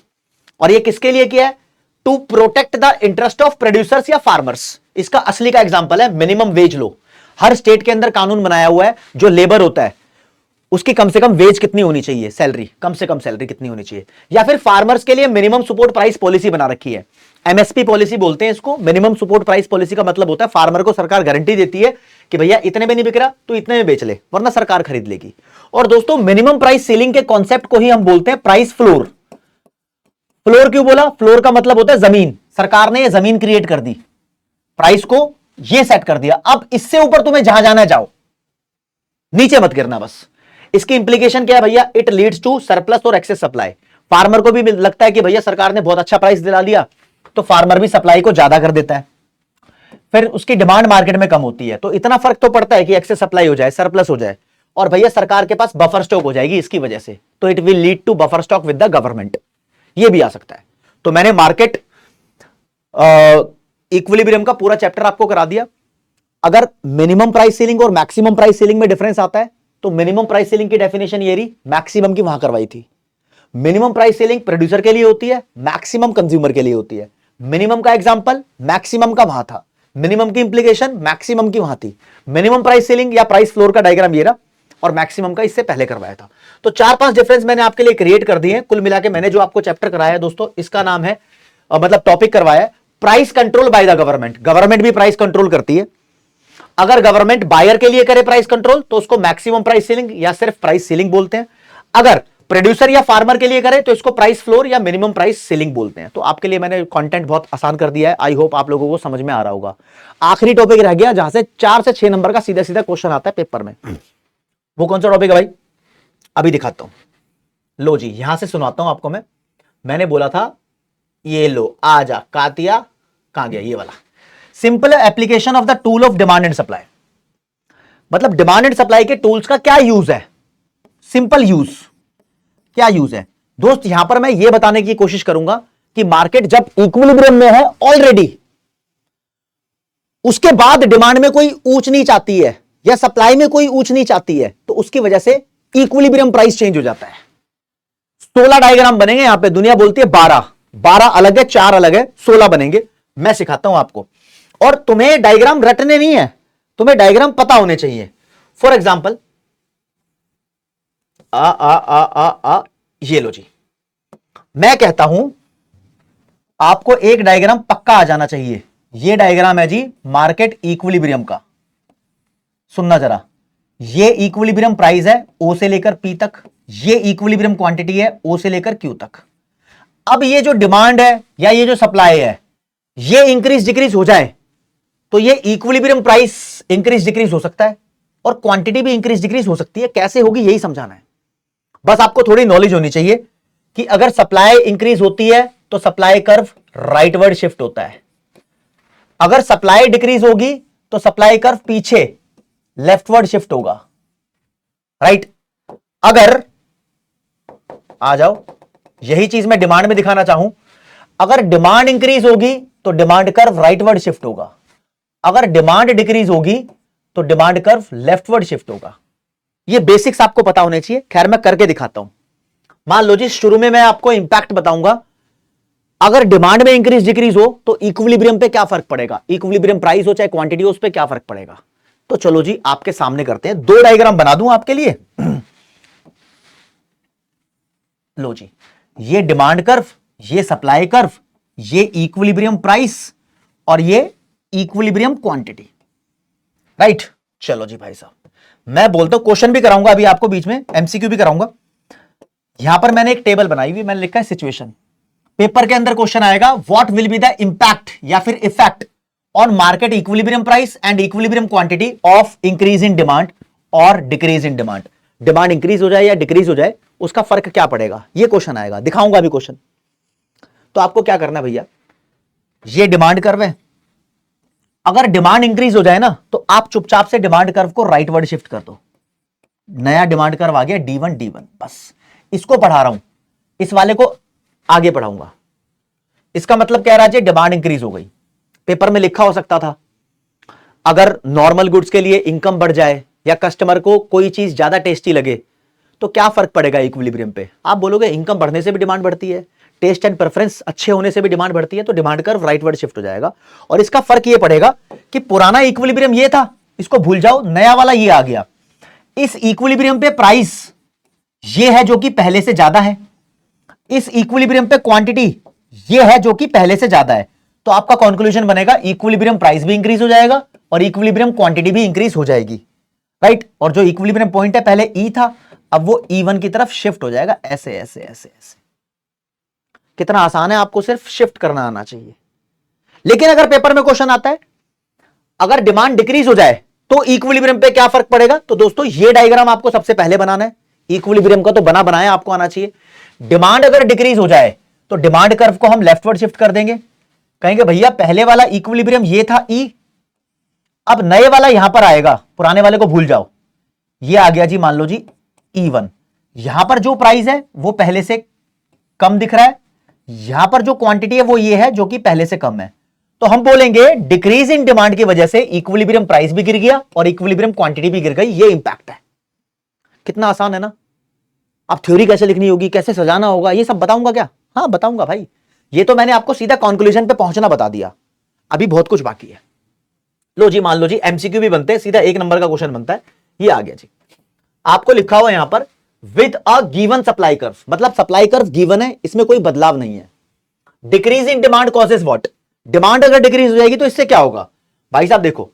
A: और ये किसके लिए किया है, to protect the interest of producers या फार्मर्स। इसका असली का एग्जांपल है मिनिमम वेज लो। हर स्टेट के अंदर कानून बनाया हुआ है, जो लेबर होता है उसकी कम से कम वेज कितनी होनी चाहिए, सैलरी, कम से कम सैलरी कितनी होनी चाहिए। या फिर फार्मर्स के लिए मिनिमम सपोर्ट प्राइस पॉलिसी बना रखी है, एमएसपी पॉलिसी बोलते हैं इसको। मिनिमम सपोर्ट प्राइस पॉलिसी का मतलब होता है फार्मर को सरकार गारंटी देती है कि भैया इतने में नहीं बिक रहा तो इतने में बेच ले, वरना सरकार खरीद लेगी। और दोस्तों मिनिमम प्राइस सीलिंग के कॉन्सेप्ट को ही हम बोलते हैं प्राइस फ्लोर। फ्लोर क्यों बोला, फ्लोर का मतलब होता है जमीन। सरकार ने ये जमीन क्रिएट कर दी, प्राइस को ये सेट कर दिया, अब इससे ऊपर तुम्हें जहां जाना है जाओ, नीचे मत गिरना बस। इसकी इंप्लीकेशन क्या है भैया, इट लीड्स टू सरप्लस और एक्सेस सप्लाई। फार्मर को भी लगता है कि भैया सरकार ने बहुत अच्छा प्राइस दिला दिया, तो फार्मर भी सप्लाई को ज्यादा कर देता है, फिर उसकी डिमांड मार्केट में कम होती है। तो इतना फर्क तो पड़ता है कि एक्सेस सप्लाई हो जाए, सरप्लस हो जाए, और भैया सरकार के पास बफर स्टॉक हो जाएगी इसकी वजह से, तो it will lead to buffer stock with the government. ये भी आ सकता है। तो मैंने मार्केट इक्विलिब्रियम का पूरा चैप्टर आपको करा दिया। अगर मिनिमम प्राइस सीलिंग और मैक्सिमम प्राइस सीलिंग में डिफरेंस आता है तो मिनिमम प्राइस सीलिंग की डेफिनेशन ये रही, मैक्सिमम की वहां करवाई थी। मिनिमम प्राइस सीलिंग प्रोड्यूसर के लिए होती है, मैक्सिमम कंज्यूमर के लिए होती है। मिनिमम का एग्जांपल मैक्सिमम का वहां था, मिनिमम की इंप्लीकेशन मैक्सिमम की वहां थी। मिनिमम प्राइस सीलिंग या प्राइस फ्लोर का डायग्राम ये रहा, और मैक्सिमम का इससे पहले करवाया था। तो 4-5 डिफरेंस मैंने आपके लिए क्रिएट कर दिए हैं। कुल मिला के मैंने जो आपको चैप्टर कराया है दोस्तों, इसका नाम है मतलब टॉपिक करवाया है price control by the government. Government भी प्राइस कंट्रोल करती है। अगर गवर्नमेंट बायर के लिए करे प्राइस कंट्रोल तो उसको मैक्सिमम प्राइस सीलिंग या सिर्फ प्राइस सीलिंग बोलते हैं। अगर प्रोड्यूसर या फार्मर के लिए करे तो इसको प्राइस फ्लोर या मिनिमम प्राइस सीलिंग बोलते हैं। तो आपके लिए मैंने कंटेंट बहुत आसान कर दिया है, आई होप आप लोगों को समझ में आ रहा होगा। आखिरी टॉपिक रह गया जहां से 4 से 6 नंबर का सीधा सीधा क्वेश्चन आता है पेपर में। वो कौन सा टॉपिक है भाई, अभी दिखाता हूं। लो जी, यहां से सुनाता हूं आपको। मैंने बोला था ये लो, आजा कातिया, कहां गया ये वाला। Simple application of the tool of demand and supply. मतलब डिमांड एंड सप्लाई के टूल्स का क्या यूज है, सिंपल यूज क्या यूज है दोस्त। यहां पर मैं यह बताने की कोशिश करूंगा कि मार्केट जब इक्विलिब्रियम में है ऑलरेडी, उसके बाद डिमांड में कोई ऊंच नीच आती है या सप्लाई में कोई ऊंच नीच आती है, तो उसकी वजह से इक्विलिब्रियम प्राइस चेंज हो जाता है। 16 डायग्राम बनेंगे यहां पे, दुनिया बोलती है 12 अलग है, 4 अलग है, 16 बनेंगे। मैं सिखाता हूं आपको, और तुम्हें डायग्राम रटने नहीं है, तुम्हें डायग्राम पता होने चाहिए। फॉर एग्जाम्पल ये लो जी, मैं कहता हूं आपको एक डायग्राम पक्का आ जाना चाहिए। ये डायग्राम है जी मार्केट इक्विलिब्रियम का, सुनना जरा। ये इक्विलिब्रियम प्राइस है ओ से लेकर पी तक, ये इक्विलिब्रियम क्वांटिटी है ओ से लेकर क्यू तक। अब ये जो डिमांड है या ये जो सप्लाई है, ये इंक्रीज डिक्रीज हो जाए तो ये इक्विलिब्रियम प्राइस इंक्रीज डिक्रीज हो सकता है, और क्वांटिटी भी इंक्रीज डिक्रीज हो सकती है। कैसे होगी यही समझाना है। बस आपको थोड़ी नॉलेज होनी चाहिए कि अगर सप्लाई इंक्रीज होती है तो सप्लाई कर्व राइटवर्ड शिफ्ट होता है, अगर सप्लाई डिक्रीज होगी तो सप्लाई कर्व पीछे लेफ्टवर्ड शिफ्ट होगा, राइट। अगर आ जाओ, यही चीज मैं डिमांड में दिखाना चाहूं। अगर डिमांड इंक्रीज होगी तो डिमांड कर्व राइटवर्ड शिफ्ट होगा, अगर डिमांड डिक्रीज होगी तो डिमांड कर्व लेफ्टवर्ड शिफ्ट होगा। ये बेसिक्स आपको पता होने चाहिए। खैर मैं करके दिखाता हूं। मान लो जी शुरू में मैं आपको इंपैक्ट बताऊंगा, अगर डिमांड में इंक्रीज डिक्रीज हो तो इक्विलिब्रियम पे क्या फर्क पड़ेगा, इक्विलिब्रियम प्राइस हो चाहे क्वांटिटी हो, उस पे क्या फर्क पड़ेगा। तो चलो जी आपके सामने करते हैं, दो डायग्राम बना दूं आपके लिए। लो जी, ये डिमांड कर्व, ये सप्लाई कर्व, ये इक्विलिब्रियम प्राइस और ये इक्विलिब्रियम क्वांटिटी, राइट। चलो जी भाई साहब, मैं बोलता हूं क्वेश्चन भी कराऊंगा अभी आपको, बीच में एमसीक्यू भी कराऊंगा। यहां पर मैंने एक टेबल बनाई हुई, मैंने लिखा है सिचुएशन। पेपर के अंदर क्वेश्चन आएगा, what will be the impact या फिर effect on market equilibrium price and equilibrium quantity of increase in demand और decrease in demand. Demand increase हो जाए या डिक्रीज हो जाए, उसका फर्क क्या पड़ेगा, ये क्वेश्चन आएगा। दिखाऊंगा अभी क्वेश्चन। तो आपको क्या करना है भैया, ये डिमांड कर्व है, अगर डिमांड इंक्रीज हो जाए ना तो आप चुपचाप से डिमांड कर्व को राइटवर्ड शिफ्ट कर दो। नया डिमांड कर्व आ गया D1 D1, बस इसको पढ़ा रहा हूं, इस वाले को आगे पढ़ाऊंगा। इसका मतलब कह रहा है डिमांड इंक्रीज हो गई। पेपर में लिखा हो सकता था, अगर नॉर्मल गुड्स के लिए इनकम बढ़ जाए या कस्टमर को कोई चीज ज्यादा टेस्टी लगे तो क्या फर्क पड़ेगा इक्विलिब्रियम पे। आप बोलोगे इनकम बढ़ने से भी डिमांड बढ़ती है, टेस्ट एंड प्रेफरेंस अच्छे होने से भी डिमांड बढ़ती है, तो डिमांड कर्व राइटवर्ड शिफ्ट हो जाएगा। और इसका फर्क ये पड़ेगा कि पुराना इक्विलिब्रियम ये था, इसको भूल जाओ, नया वाला ये आ गया। इस इक्विलिब्रियम पे प्राइस ये है जो कि पहले से ज्यादा है, इस इक्विलिब्रियम पे क्वांटिटी ये है जो कि पहले से ज्यादा है। तो आपका कंक्लूजन बनेगा इक्विलिब्रियम प्राइस भी इंक्रीज हो जाएगा और इक्विलिब्रियम क्वांटिटी भी इंक्रीज हो जाएगी, राइट। और जो इक्विलिब्रियम पॉइंट है पहले ई था, अब वो E1 की तरफ शिफ्ट हो जाएगा, ऐसे ऐसे ऐसे ऐसे। कितना आसान है, आपको सिर्फ शिफ्ट करना आना चाहिए। लेकिन अगर पेपर में क्वेश्चन आता है अगर डिमांड डिक्रीज हो जाए तो इक्विलिब्रियम पे क्या फर्क पड़ेगा, तो दोस्तों ये डायग्राम आपको सबसे पहले बनाना है। इक्विलिब्रियम का तो बना बनाया आपको आना चाहिए। डिमांड अगर डिक्रीज हो जाए तो डिमांड कर्व को हम लेफ्टवर्ड शिफ्ट कर देंगे, कहेंगे भैया पहले वाला इक्विलिब्रियम ये था E, अब नए वाला यहां पर आएगा, पुराने वाले को भूल जाओ, ये आ गया जी मान लो जी E1। यहां पर जो प्राइस है वो पहले से कम दिख रहा है, यहां पर जो क्वांटिटी है वो ये है जो कि पहले से कम है। तो हम बोलेंगे डिक्रीज इन डिमांड की वजह से इक्विलिब्रियम प्राइस भी गिर गया और इक्विलिब्रियम क्वांटिटी भी गिर गई, ये इंपैक्ट है। कितना आसान है ना। अब थ्योरी कैसे लिखनी होगी, कैसे सजाना होगा, ये सब बताऊंगा क्या, हाँ बताऊंगा भाई। ये तो मैंने आपको सीधा कंक्लूजन पे पहुंचना बता दिया, अभी बहुत कुछ बाकी है। लो जी मान लो जी एमसीक्यू भी बनते हैं, सीधा 1 नंबर का क्वेश्चन बनता है। ये आ गया जी, आपको लिखा हुआ यहां पर with a given supply curve, मतलब सप्लाई कर्व गिवन है, इसमें कोई बदलाव नहीं है। Decrease in demand causes what, demand अगर डिक्रीज हो जाएगी तो इससे क्या होगा भाई साहब, देखो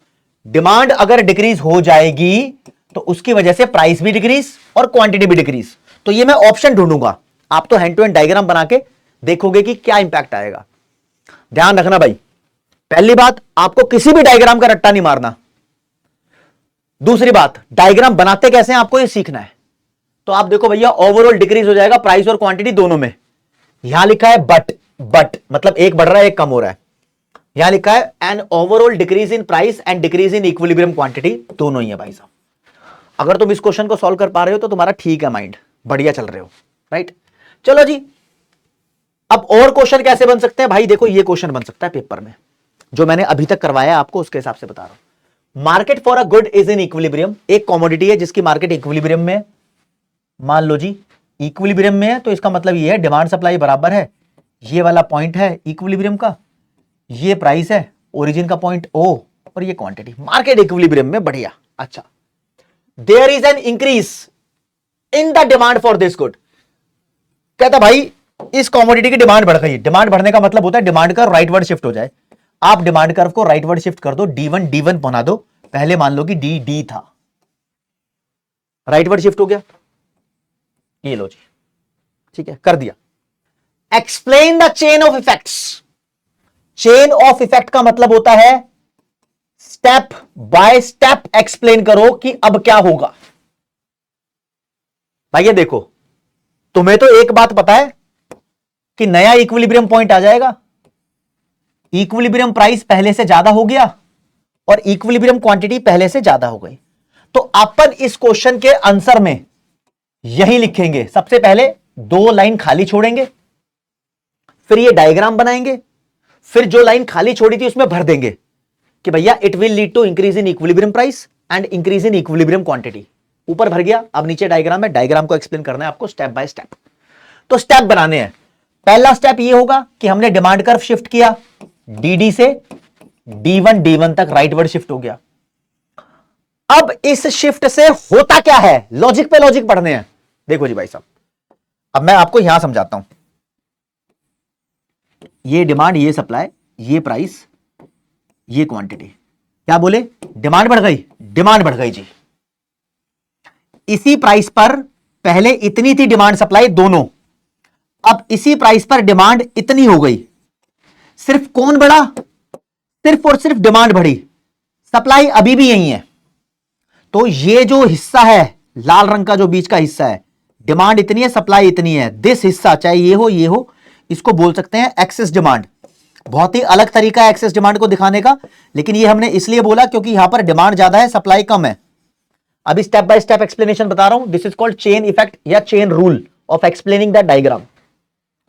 A: डिमांड अगर डिक्रीज हो जाएगी तो उसकी वजह से प्राइस भी डिक्रीज और क्वांटिटी भी डिक्रीज। तो ये मैं ऑप्शन ढूंढूंगा, आप तो हैंड टू हैंड डायग्राम बना के देखोगे कि क्या इंपैक्ट आएगा। ध्यान रखना भाई, पहली बात आपको किसी भी डायग्राम का रट्टा नहीं मारना। दूसरी बात, डायग्राम बनाते कैसे हैं आपको ये सीखना है। तो आप देखो भैया ओवरऑल डिक्रीज हो जाएगा प्राइस और क्वांटिटी दोनों में। यहां लिखा है बट मतलब एक बढ़ रहा है एक कम हो रहा है। यहां लिखा है an overall decrease in price and decrease in equilibrium quantity, दोनों ही है भाई साहब। अगर तुम इस क्वेश्चन को सॉल्व कर पा रहे हो तो तुम्हारा ठीक है, माइंड बढ़िया चल रहे हो, राइट। चलो जी, अब और क्वेश्चन कैसे बन सकते हैं भाई, देखो ये क्वेश्चन बन सकता है पेपर में, जो मैंने अभी तक करवाया आपको उसके हिसाब से बता रहा हूं। Market for a good is in equilibrium, एक कमोडिटी है जिसकी मार्केट इक्विलिब्रियम में, मान लो जी इक्विलिब्रियम में है, तो इसका मतलब ये है डिमांड सप्लाई बराबर है, ये वाला पॉइंट है इक्विलिब्रियम का, ये प्राइस है, ओरिजिन का पॉइंट O और ये क्वांटिटी, मार्केट इक्विलिब्रियम में, बढ़िया। अच्छा, there is an increase in the demand for this good, कहता भाई इस कमोडिटी की डिमांड बढ़ गई। डिमांड बढ़ने का मतलब होता है डिमांड का राइटवर्ड शिफ्ट हो जाए। आप डिमांड कर्व को राइटवर्ड शिफ्ट कर दो, D1 D1 बना दो, पहले मान लो कि D था, राइटवर्ड शिफ्ट हो गया, ये लो जी, ठीक है कर दिया। Explain the chain of effects, chain of effect का मतलब होता है स्टेप बाय स्टेप एक्सप्लेन करो कि अब क्या होगा। भाई ये देखो, तुम्हें तो एक बात पता है कि नया इक्विलिब्रियम पॉइंट आ जाएगा, इक्विलिब्रियम प्राइस पहले से ज्यादा हो गया और इक्विलिब्रियम क्वांटिटी पहले से ज्यादा हो गई। तो अपन इस क्वेश्चन के आंसर में यही लिखेंगे, सबसे पहले 2 लाइन खाली छोड़ेंगे, फिर ये डायग्राम बनाएंगे, फिर जो लाइन खाली छोड़ी थी उसमें भर देंगे कि भैया it will lead to increase in equilibrium price and increase in equilibrium quantity. ऊपर भर गया, अब नीचे डायग्राम है, डायग्राम को एक्सप्लेन करना है आपको स्टेप बाय स्टेप। तो स्टेप बनाने हैं, पहला स्टेप ये होगा कि हमने डिमांड कर्व शिफ्ट किया, DD से D1 D1 तक राइटवर्ड शिफ्ट हो गया। अब इस शिफ्ट से होता क्या है, लॉजिक पे लॉजिक पढ़ने हैं। देखो जी भाई साहब, अब मैं आपको यहां समझाता हूं। ये डिमांड, ये सप्लाई, ये प्राइस, ये क्वांटिटी। क्या बोले, डिमांड बढ़ गई, डिमांड बढ़ गई जी। इसी प्राइस पर पहले इतनी थी डिमांड सप्लाई दोनों, अब इसी प्राइस पर डिमांड इतनी हो गई। सिर्फ कौन बढ़ा, सिर्फ और सिर्फ डिमांड बढ़ी, सप्लाई अभी भी यही है। तो ये जो हिस्सा है लाल रंग का, जो बीच का हिस्सा है, डिमांड इतनी है, सप्लाई इतनी है, दिस हिस्सा चाहे ये हो, इसको बोल सकते हैं एक्सेस डिमांड। बहुत ही अलग तरीका है एक्सेस डिमांड को दिखाने का, लेकिन ये हमने इसलिए बोला क्योंकि यहां पर डिमांड ज्यादा है, सप्लाई कम है। अभी स्टेप बाय स्टेप एक्सप्लेनेशन बता रहा हूं। This is called chain effect या chain rule of explaining that diagram.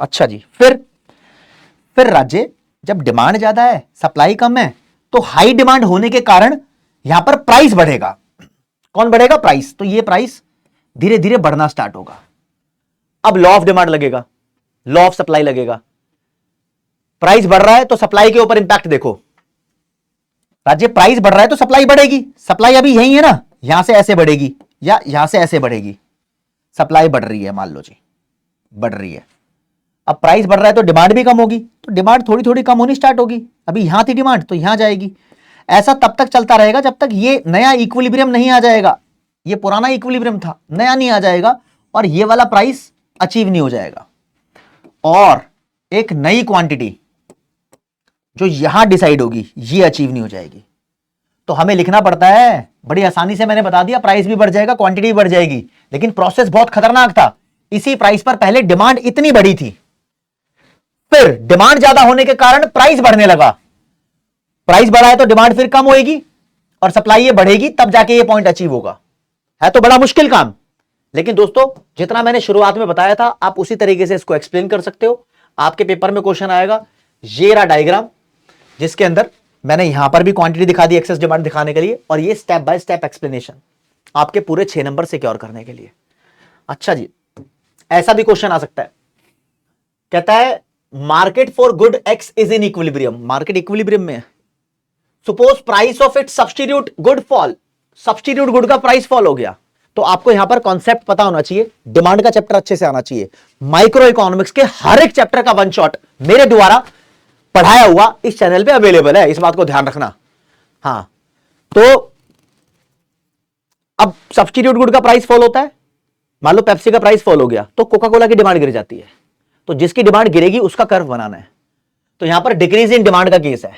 A: अच्छा जी, फिर राज्य, जब डिमांड ज्यादा है सप्लाई कम है, तो हाई डिमांड होने के कारण यहां पर प्राइस बढ़ेगा। कौन बढ़ेगा, प्राइस। तो ये प्राइस धीरे धीरे बढ़ना स्टार्ट होगा। अब लॉ ऑफ डिमांड लगेगा, लॉ ऑफ सप्लाई लगेगा। प्राइस बढ़ रहा है तो सप्लाई के ऊपर इंपैक्ट देखो। राज्य प्राइस बढ़ रहा है तो सप्लाई बढ़ेगी, सप्लाई अभी यही है ना, यहां से ऐसे बढ़ेगी या यहां से ऐसे बढ़ेगी। सप्लाई बढ़ रही है, मान लो जी बढ़ रही है। अब प्राइस बढ़ रहा है तो डिमांड भी कम होगी, तो डिमांड थोड़ी थोड़ी कम होनी स्टार्ट होगी। अभी यहां थी डिमांड तो यहां जाएगी। ऐसा तब तक चलता रहेगा जब तक ये नया इक्विलिब्रियम नहीं आ जाएगा। ये पुराना इक्विलिब्रियम था, नया नहीं आ जाएगा, और ये वाला प्राइस अचीव नहीं हो जाएगा। और एक नई क्वांटिटी जो यहां डिसाइड होगी, ये अचीव नहीं हो जाएगी। तो हमें लिखना पड़ता है, बड़ी आसानी से मैंने बता दिया, प्राइस भी बढ़ जाएगा, क्वांटिटी भी बढ़ जाएगी, लेकिन प्रोसेस बहुत खतरनाक था। इसी प्राइस पर पहले डिमांड इतनी बड़ी थी, फिर डिमांड ज्यादा होने के कारण प्राइस बढ़ने लगा। प्राइस बढ़ा है तो डिमांड फिर कम होगी और सप्लाई ये बढ़ेगी, तब जाके ये पॉइंट अचीव होगा। है तो बड़ा मुश्किल काम, लेकिन दोस्तों जितना मैंने शुरुआत में बताया था आप उसी तरीके से इसको एक्सप्लेन कर सकते हो। आपके पेपर में क्वेश्चन आएगा, ये रहा डायग्राम जिसके अंदर मैंने यहां पर भी क्वांटिटी दिखा दी एक्सेस डिमांड दिखाने के लिए, और ये स्टेप बाय स्टेप एक्सप्लेनेशन आपके पूरे 6 नंबर सिक्योर करने के लिए। अच्छा जी, ऐसा भी क्वेश्चन आ सकता है, कहता है market for good x is in equilibrium. Market equilibrium में है। Suppose price of it substitute good fall, substitute good का प्राइस फॉल हो गया। तो आपको यहां पर कॉन्सेप्ट पता होना चाहिए, डिमांड का चैप्टर अच्छे से आना चाहिए। माइक्रो इकोनॉमिक्स के हर एक चैप्टर का वन शॉट मेरे द्वारा पढ़ाया हुआ इस चैनल पे अवेलेबल है, इस बात को ध्यान रखना। हां, तो अब सब्स्टिट्यूट गुड का प्राइस फॉल होता है, मान लो पेप्सी का प्राइस फॉल हो गया तो कोका कोला की डिमांड गिर जाती है। तो जिसकी डिमांड गिरेगी उसका कर्व बनाना है। तो यहां पर डिक्रीज इन डिमांड का केस है,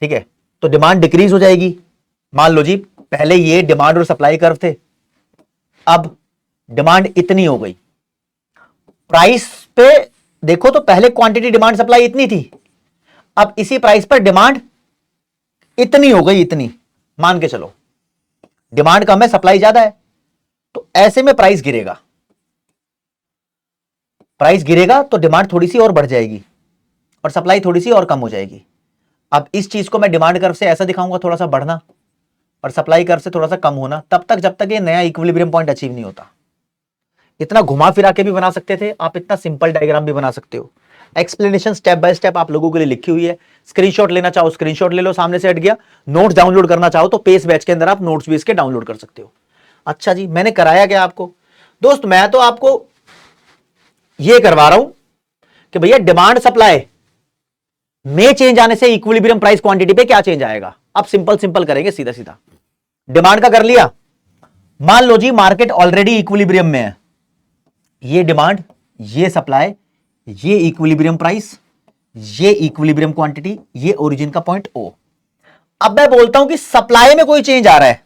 A: ठीक है। तो डिमांड डिक्रीज हो जाएगी। मान लो जी पहले ये डिमांड और सप्लाई कर्व थे, अब डिमांड इतनी हो गई। प्राइस पे देखो तो पहले क्वांटिटी डिमांड सप्लाई इतनी थी, अब इसी प्राइस पर डिमांड इतनी हो गई, इतनी मान के चलो। डिमांड कम है, सप्लाई ज्यादा है, तो ऐसे में प्राइस गिरेगा। प्राइस गिरेगा तो डिमांड थोड़ी सी और बढ़ जाएगी और सप्लाई थोड़ी सी और कम हो जाएगी। अब इस चीज को मैं डिमांड कर्व से ऐसा दिखाऊंगा, थोड़ा सा बढ़ना, और सप्लाई कर्व से थोड़ा सा कम होना, तब तक जब तक ये नया इक्विलिब्रियम पॉइंट अचीव नहीं होता। इतना घुमा फिरा के भी बना सकते थे आप, इतना सिंपल डायग्राम भी बना सकते हो। एक्सप्लेनेशन स्टेप बाय स्टेप आप लोगों के लिए लिखी हुई है। स्क्रीनशॉट लेना चाहो स्क्रीनशॉट ले लो, सामने से हट गया। नोट्स डाउनलोड करना चाहो तो पेस बैच के अंदर आप नोट्स भी इसके डाउनलोड कर सकते हो। अच्छा जी, मैंने कराया क्या आपको दोस्त, मैं तो आपको ये करवा रहा हूं कि भैया डिमांड सप्लाई में चेंज आने से इक्विलिब्रियम प्राइस क्वांटिटी पे क्या चेंज आएगा। अब सिंपल सिंपल करेंगे, सीधा सीधा। डिमांड का कर लिया, मान लो जी मार्केट ऑलरेडी इक्विलिब्रियम में है। ये डिमांड, ये सप्लाई, ये इक्विलिब्रियम प्राइस, ये इक्विलिब्रियम क्वांटिटी, ये ओरिजिन का पॉइंट ओ। अब मैं बोलता हूं कि सप्लाई में कोई चेंज आ रहा है।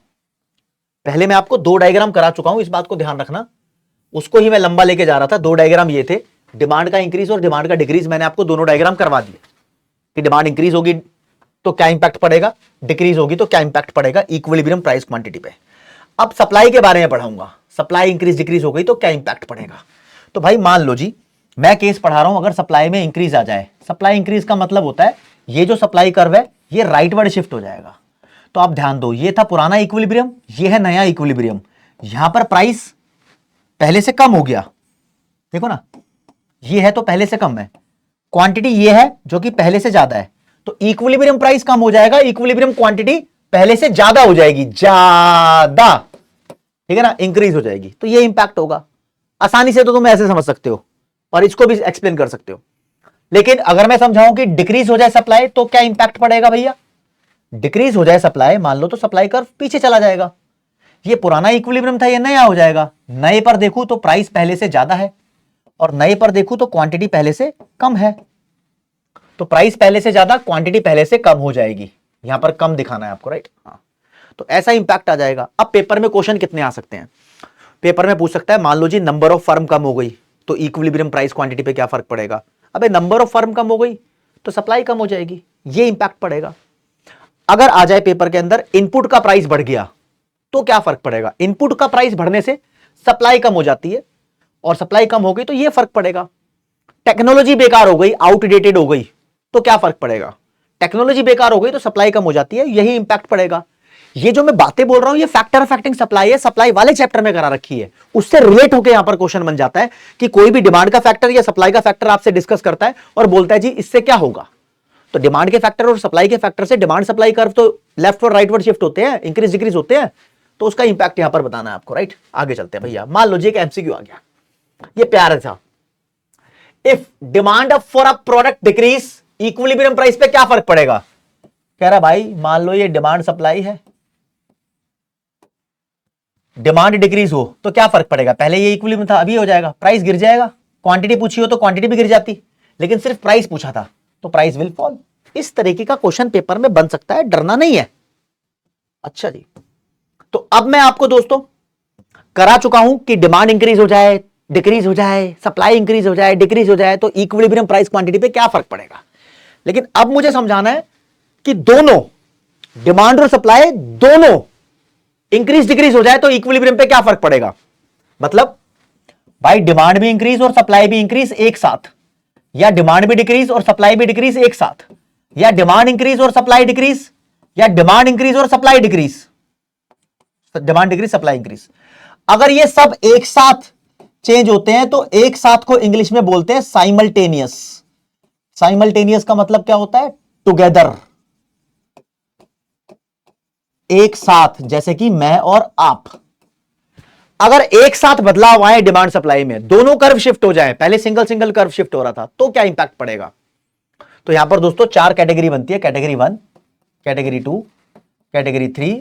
A: पहले मैं आपको 2 डायग्राम करा चुका हूं, इस बात को ध्यान रखना। उसको ही मैं लंबा लेके जा रहा था। 2 डायग्राम ये थे, डिमांड का इंक्रीज और डिमांड का डिक्रीज। मैंने आपको दोनों डायग्राम करवा दिए कि डिमांड इंक्रीज होगी तो क्या इंपैक्ट पड़ेगा, डिक्रीज होगी तो क्या इंपैक्ट पड़ेगा इक्विलिब्रियम प्राइस क्वांटिटी पे। अब सप्लाई के बारे में पढ़ाऊंगा, सप्लाई इंक्रीज डिक्रीज हो गई तो क्या इंपैक्ट पड़ेगा। तो भाई मान लो जी मैं केस पढ़ा रहा हूं, अगर सप्लाई में इंक्रीज आ जाए, सप्लाई इंक्रीज का मतलब होता है ये जो सप्लाई कर्व है ये राइटवर्ड शिफ्ट हो जाएगा। तो आप ध्यान दो, ये था पुराना इक्विलिब्रियम, ये है नया इक्विलिब्रियम। यहां पर प्राइस पहले से कम हो गया, देखो ना, ये है तो पहले से कम है। क्वांटिटी ये है जो कि पहले से ज्यादा है, तो इक्विलिब्रियम प्राइस कम हो जाएगा, इक्विलिब्रियम क्वांटिटी पहले से ज्यादा हो जाएगी, ज्यादा, ठीक है ना, इंक्रीज हो जाएगी, तो ये इंपैक्ट होगा। आसानी से तो तुम ऐसे समझ सकते हो और इसको भी एक्सप्लेन कर सकते हो। लेकिन अगर मैं समझाऊं कि डिक्रीज हो जाए सप्लाई तो क्या इंपैक्ट पड़ेगा भैया? डिक्रीज हो जाए सप्लाई, मान लो, तो सप्लाई कर्व पीछे चला जाएगा। ये पुराना इक्विलिब्रियम था, ये नया हो जाएगा। नए पर देखूं तो प्राइस पहले से ज्यादा है, और नए पर देखूं तो क्वांटिटी पहले से कम है। तो प्राइस पहले से ज्यादा, क्वांटिटी पहले से कम हो जाएगी। यहां पर कम दिखाना है आपको, राइट? हाँ, तो ऐसा इंपैक्ट आ जाएगा। अब पेपर में क्वेश्चन कितने आ सकते हैं? पेपर में पूछ सकता है, मान लो जी नंबर ऑफ फर्म कम हो गई तो इक्विलिब्रियम प्राइस क्वांटिटी पे क्या फर्क पड़ेगा? अबे नंबर ऑफ फर्म कम हो गई तो सप्लाई कम हो जाएगी, ये इंपैक्ट पड़ेगा। अगर आ जाए पेपर के अंदर इनपुट का प्राइस बढ़ गया तो क्या फर्क पड़ेगा? इनपुट का प्राइस बढ़ने से सप्लाई कम हो जाती है, और सप्लाई कम हो गई तो ये फर्क पड़ेगा। टेक्नोलॉजी बेकार हो गई, आउटडेटेड हो गई तो क्या फर्क पड़ेगा? टेक्नोलॉजी बेकार हो गई तो सप्लाई कम हो जाती है, यही इंपैक्ट पड़ेगा। ये जो मैं बातें बोल रहा हूं ये फैक्टर अफेक्टिंग सप्लाई है, सप्लाई वाले चैप्टर में करा रखी है, उससे रिलेट होकर यहां पर क्वेश्चन बन जाता है कि कोई भी डिमांड का फैक्टर या सप्लाई का फैक्टर आपसे डिस्कस करता है और बोलता है जी इससे क्या होगा। तो डिमांड के फैक्टर और सप्लाई के फैक्टर से डिमांड सप्लाई कर्व तो लेफ्ट और राइट वर्ड शिफ्ट होते हैं, इंक्रीज डिक्रीज होते हैं, तो उसका इंपैक्ट यहां पर बताना है आपको, राइट? आगे चलते हैं भैया। मान लो जी एक एमसीक्यू आ गया, ये प्यारा था। If demand for a product decrease, equilibrium price पे क्या फर्क पड़ेगा? कह रहा भाई मान लो ये डिमांड सप्लाई है, डिमांड डिक्रीज हो तो क्या फर्क पड़ेगा? पहले ये इक्विलिब्रियम था, अभी हो जाएगा, प्राइस गिर जाएगा। क्वांटिटी पूछी हो तो क्वांटिटी भी गिर जाती, लेकिन सिर्फ प्राइस पूछा था तो प्राइस विल फॉल। इस तरीके का क्वेश्चन पेपर में बन सकता है, डरना नहीं है। अच्छा जी, तो अब मैं आपको दोस्तों करा चुका हूं कि डिमांड इंक्रीज हो जाए, डिक्रीज हो जाए, सप्लाई इंक्रीज हो जाए, डिक्रीज हो जाए, तो इक्विलिब्रियम प्राइस क्वांटिटी पे क्या फर्क पड़ेगा। लेकिन अब मुझे समझाना है कि दोनों डिमांड और सप्लाई दोनों इंक्रीज डिक्रीज हो जाए तो इक्विलिब्रियम पे क्या फर्क पड़ेगा। मतलब भाई डिमांड भी इंक्रीज और सप्लाई भी इंक्रीज एक साथ, या डिमांड भी डिक्रीज और सप्लाई भी डिक्रीज एक साथ, या डिमांड इंक्रीज और सप्लाई डिक्रीज, या डिमांड इंक्रीज और supply decrease, demand decrease supply increase. अगर ये सब एक साथ चेंज होते हैं तो एक साथ को इंग्लिश में बोलते हैं साइमल्टेनियस। साइमल्टेनियस का मतलब क्या होता है? टुगेदर, एक साथ, जैसे कि मैं और आप। अगर एक साथ बदलाव आए डिमांड सप्लाई में, दोनों कर्व शिफ्ट हो जाए, पहले सिंगल सिंगल कर्व शिफ्ट हो रहा था, तो क्या इंपैक्ट पड़ेगा? तो यहां पर दोस्तों चार कैटेगरी बनती है, कैटेगरी 1, कैटेगरी 2, कैटेगरी 3,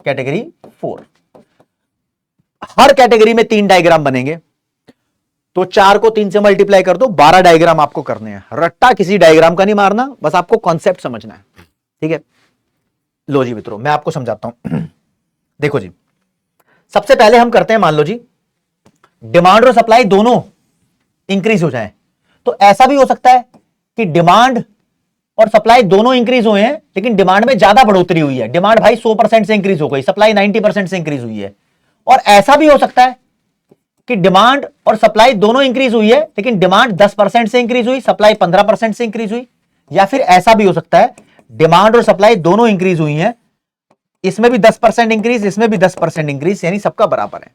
A: कैटेगरी 4। हर कैटेगरी में 3 डायग्राम बनेंगे, तो 4 को 3 से मल्टीप्लाई कर दो, 12 डायग्राम आपको करने हैं। रट्टा किसी डायग्राम का नहीं मारना, बस आपको कॉन्सेप्ट समझना है, ठीक है? लो जी मित्रों, मैं आपको समझाता हूं। देखो जी, सबसे पहले हम करते हैं, मान लो जी डिमांड और सप्लाई दोनों इंक्रीज हो जाएं, तो ऐसा भी हो सकता है कि डिमांड और सप्लाई दोनों इंक्रीज हुए हैं, लेकिन डिमांड में ज्यादा बढ़ोतरी हुई है। डिमांड भाई 100% से इंक्रीज हो गई, सप्लाई 90% से इंक्रीज हुई है। और ऐसा भी हो सकता है कि डिमांड और सप्लाई दोनों इंक्रीज हुई है, लेकिन डिमांड 10% से इंक्रीज हुई, सप्लाई 15% से इंक्रीज हुई। या फिर ऐसा भी हो सकता है डिमांड और सप्लाई दोनों इंक्रीज हुई हैं, इसमें भी 10% इंक्रीज, इसमें भी 10% इंक्रीज, यानी सबका बराबर है।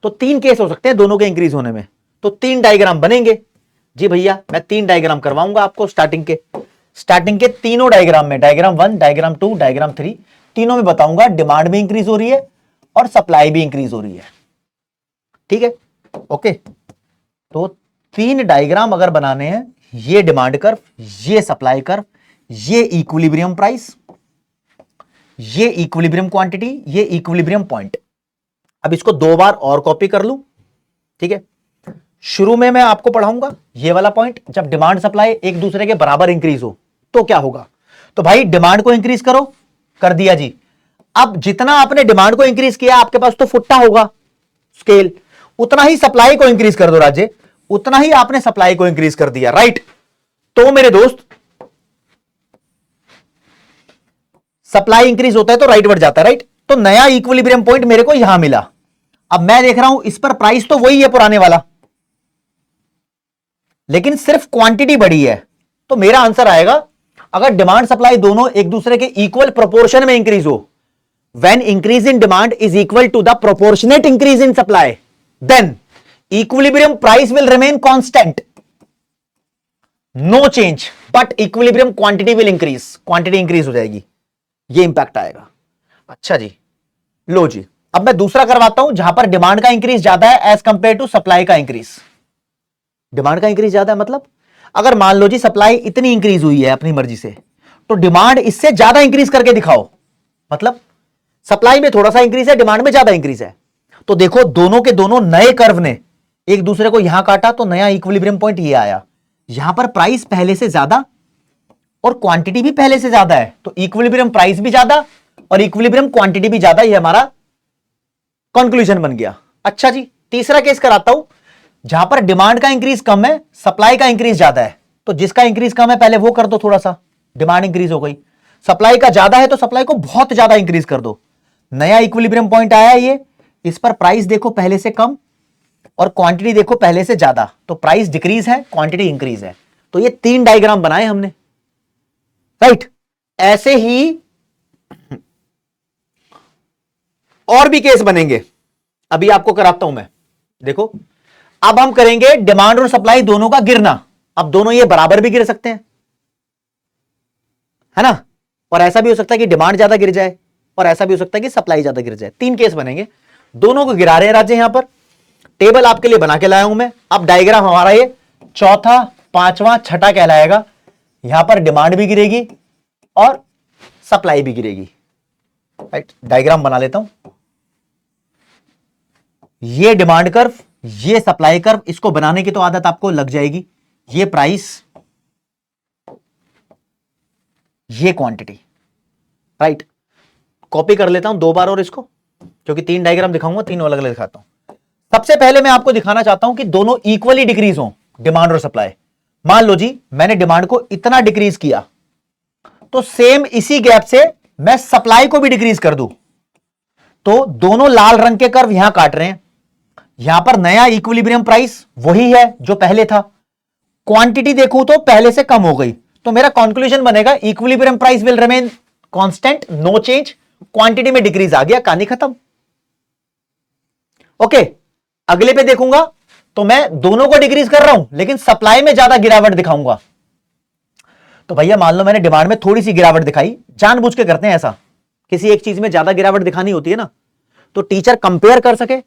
A: तो 3 केस हो सकते हैं दोनों के इंक्रीज होने में, तो 3 डायग्राम बनेंगे। जी भैया, मैं 3 डायग्राम करवाऊंगा आपको स्टार्टिंग के तीनों डायग्राम में, डायग्राम 1, डायग्राम 2, डायग्राम 3, तीनों में बताऊंगा डिमांड भी इंक्रीज हो रही है और सप्लाई भी इंक्रीज हो रही है, ठीक है? ओके, तो 3 डायग्राम अगर बनाने हैं, ये डिमांड कर्व, ये सप्लाई कर्व, ये इक्विलिब्रियम प्राइस, ये इक्विलिब्रियम क्वांटिटी, ये इक्विलिब्रियम पॉइंट। अब इसको 2 बार और कॉपी कर लूं, ठीक है? शुरू में मैं आपको पढ़ाऊंगा ये वाला पॉइंट, जब डिमांड सप्लाई एक दूसरे के बराबर इंक्रीज हो तो क्या होगा। तो भाई डिमांड को इंक्रीज करो, कर दिया जी। अब जितना आपने डिमांड को इंक्रीज किया, आपके पास तो फुट्टा होगा स्केल, उतना ही सप्लाई को इंक्रीज कर दो राजे, उतना ही आपने सप्लाई को इंक्रीज कर दिया, राइट? तो मेरे दोस्त, सप्लाई इंक्रीज होता है तो राइट बढ़ जाता है, राइट? तो नया इक्विलिब्रियम पॉइंट मेरे को यहां मिला। अब मैं देख रहा हूं इस पर प्राइस तो वही है पुराने वाला, लेकिन सिर्फ क्वांटिटी बढ़ी है। तो मेरा आंसर आएगा, अगर डिमांड सप्लाई दोनों एक दूसरे के इक्वल प्रोपोर्शन में इंक्रीज हो, when increase in demand is equal to the proportionate increase in supply, then equilibrium price will remain constant, no change, but equilibrium quantity will increase, quantity increase हो जाएगी, ये impact आएगा। अच्छा जी, लो जी, अब मैं दूसरा करवाता हूं जहां पर डिमांड का इंक्रीज ज्यादा है एज कंपेयर टू सप्लाई का इंक्रीज। डिमांड का इंक्रीज ज्यादा है मतलब अगर मान लो जी सप्लाई इतनी इंक्रीज हुई है अपनी मर्जी से, तो डिमांड इससे ज्यादा इंक्रीज करके दिखाओ। मतलब सप्लाई में थोड़ा सा इंक्रीज है, डिमांड में ज्यादा इंक्रीज है। तो देखो दोनों के दोनों नए कर्व ने एक दूसरे को यहां काटा तो नया इक्विलिब्रियम पॉइंट ये आया। यहां पर प्राइस पहले से ज्यादा और क्वांटिटी भी पहले से ज्यादा है, तो इक्विलिब्रियम प्राइस भी ज्यादा और इक्विलिब्रियम क्वांटिटी भी ज्यादा, ये हमारा कंक्लूजन बन गया। अच्छा जी, तीसरा केस कराता हूं जहां पर डिमांड का इंक्रीज कम है, सप्लाई का इंक्रीज ज्यादा है। तो जिसका इंक्रीज कम है पहले वो कर दो, थोड़ा सा डिमांड इंक्रीज हो गई। सप्लाई का ज्यादा है तो सप्लाई को बहुत ज्यादा इंक्रीज कर दो, नया इक्विलिब्रियम पॉइंट आया ये। इस पर प्राइस देखो पहले से कम और क्वांटिटी देखो पहले से ज्यादा, तो प्राइस डिक्रीज है, क्वांटिटी इंक्रीज है। तो ये 3 डायग्राम बनाए हमने, राइट। ऐसे ही और भी केस बनेंगे, अभी आपको कराता हूं मैं। देखो अब हम करेंगे डिमांड और सप्लाई दोनों का गिरना। अब दोनों ये बराबर भी गिर सकते हैं, है ना, और ऐसा भी हो सकता है कि डिमांड ज्यादा गिर जाए और ऐसा भी हो सकता है कि सप्लाई ज्यादा गिर जाए। 3 केस बनेंगे, दोनों को गिरा रहे हैं राज्य। यहां पर टेबल आपके लिए बना के लाया हूं मैं। अब डायग्राम हमारा ये चौथा, पांचवा, छठा कहलाएगा। यहां पर डिमांड भी गिरेगी और सप्लाई भी गिरेगी, राइट। डायग्राम बना लेता हूं, ये डिमांड कर्व, ये सप्लाई कर्व। इसको बनाने की तो आदत आपको लग जाएगी। ये प्राइस, ये क्वांटिटी, राइट। कॉपी कर लेता हूं 2 बार और इसको, क्योंकि 3 डायग्राम दिखाऊंगा, 3 अलग अलग दिखाता हूं। सबसे पहले मैं आपको दिखाना चाहता हूं कि दोनों इक्वली डिक्रीज हो, डिमांड और सप्लाई। मान लो जी मैंने डिमांड को इतना डिक्रीज किया, तो सेम इसी गैप से मैं सप्लाई को भी डिक्रीज कर दूं, तो दोनों लाल रंग के कर्व यहां काट रहे हैं। यहां पर नया इक्विलिब्रियम प्राइस वही है जो पहले था, क्वांटिटी देखूं तो पहले से कम हो गई। तो मेरा कंक्लूजन बनेगा equilibrium price will remain constant, no change. Quantity में डिक्रीज आ गया, कहानी खत्म। ओके, अगले पे देखूंगा तो मैं दोनों को डिक्रीज कर रहा हूं लेकिन सप्लाई में ज्यादा गिरावट दिखाऊंगा। तो भैया मान लो मैंने डिमांड में थोड़ी सी गिरावट दिखाई, जानबूझ के करते हैं ऐसा, किसी एक चीज में ज्यादा गिरावट दिखानी होती है ना, तो टीचर कंपेयर कर सके,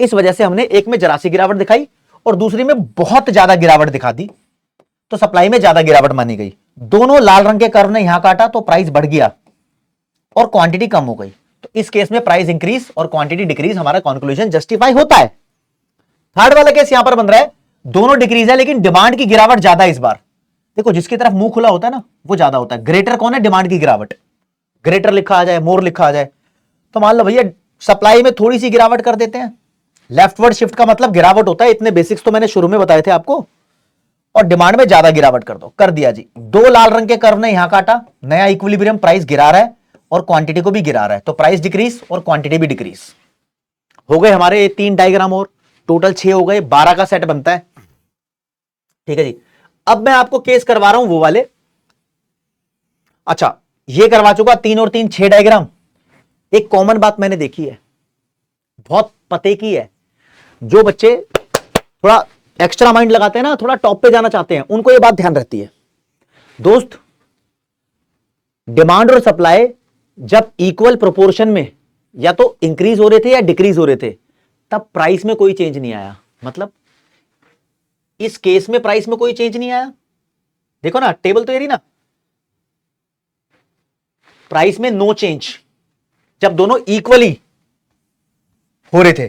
A: इस वजह से हमने एक में जरा सी गिरावट दिखाई और दूसरी में बहुत ज्यादा गिरावट दिखा दी, तो सप्लाई में ज्यादा गिरावट मानी गई। दोनों लाल रंग के कर्व ने यहां काटा तो प्राइस बढ़ गया और क्वांटिटी कम हो गई। तो इस केस में प्राइस इंक्रीज और क्वांटिटी डिक्रीज, हमारा कंक्लूजन जस्टिफाई होता है। थर्ड वाला केस यहां पर बन रहा है, दोनों डिक्रीज है लेकिन डिमांड की गिरावट ज्यादा है इस बार। देखो जिसकी तरफ मुंह खुला होता है ना वो ज्यादा होता है। ग्रेटर कौन है? डिमांड की गिरावट। ग्रेटर लिखा आ जाए, मोर लिखा आ जाए, तो मान लो भैया सप्लाई में थोड़ी सी गिरावट कर देते हैं। लेफ्टवर्ड शिफ्ट का मतलब गिरावट होता है, इतने बेसिक्स तो मैंने शुरू में बताए थे आपको। और डिमांड में ज्यादा गिरावट कर दो, कर दिया जी। 2 लाल रंग के कर्व ने यहां काटा, नया इक्विलिब्रियम प्राइस गिरा रहा है और क्वांटिटी को भी गिरा रहा है, तो प्राइस डिक्रीज और क्वांटिटी भी डिक्रीज हो गए। हमारे 3 डायग्राम और टोटल 6 हो गए, 12 का सेट बनता है। ठीक है जी, अब मैं आपको केस करवा रहा हूं वो वाले। अच्छा, ये करवा चुका 3 और 3 6 डायग्राम। एक कॉमन बात मैंने देखी है, बहुत पते की है, जो बच्चे थोड़ा एक्स्ट्रा माइंड लगाते हैं ना, थोड़ा टॉप पे जाना चाहते हैं, उनको ये बात ध्यान रहती है। दोस्त, डिमांड और सप्लाई जब इक्वल प्रोपोर्शन में या तो इंक्रीज हो रहे थे या डिक्रीज हो रहे थे, तब प्राइस में कोई चेंज नहीं आया। मतलब इस केस में प्राइस में कोई चेंज नहीं आया। देखो ना, टेबल तो ये रही ना, प्राइस में नो चेंज जब दोनों इक्वली हो रहे थे।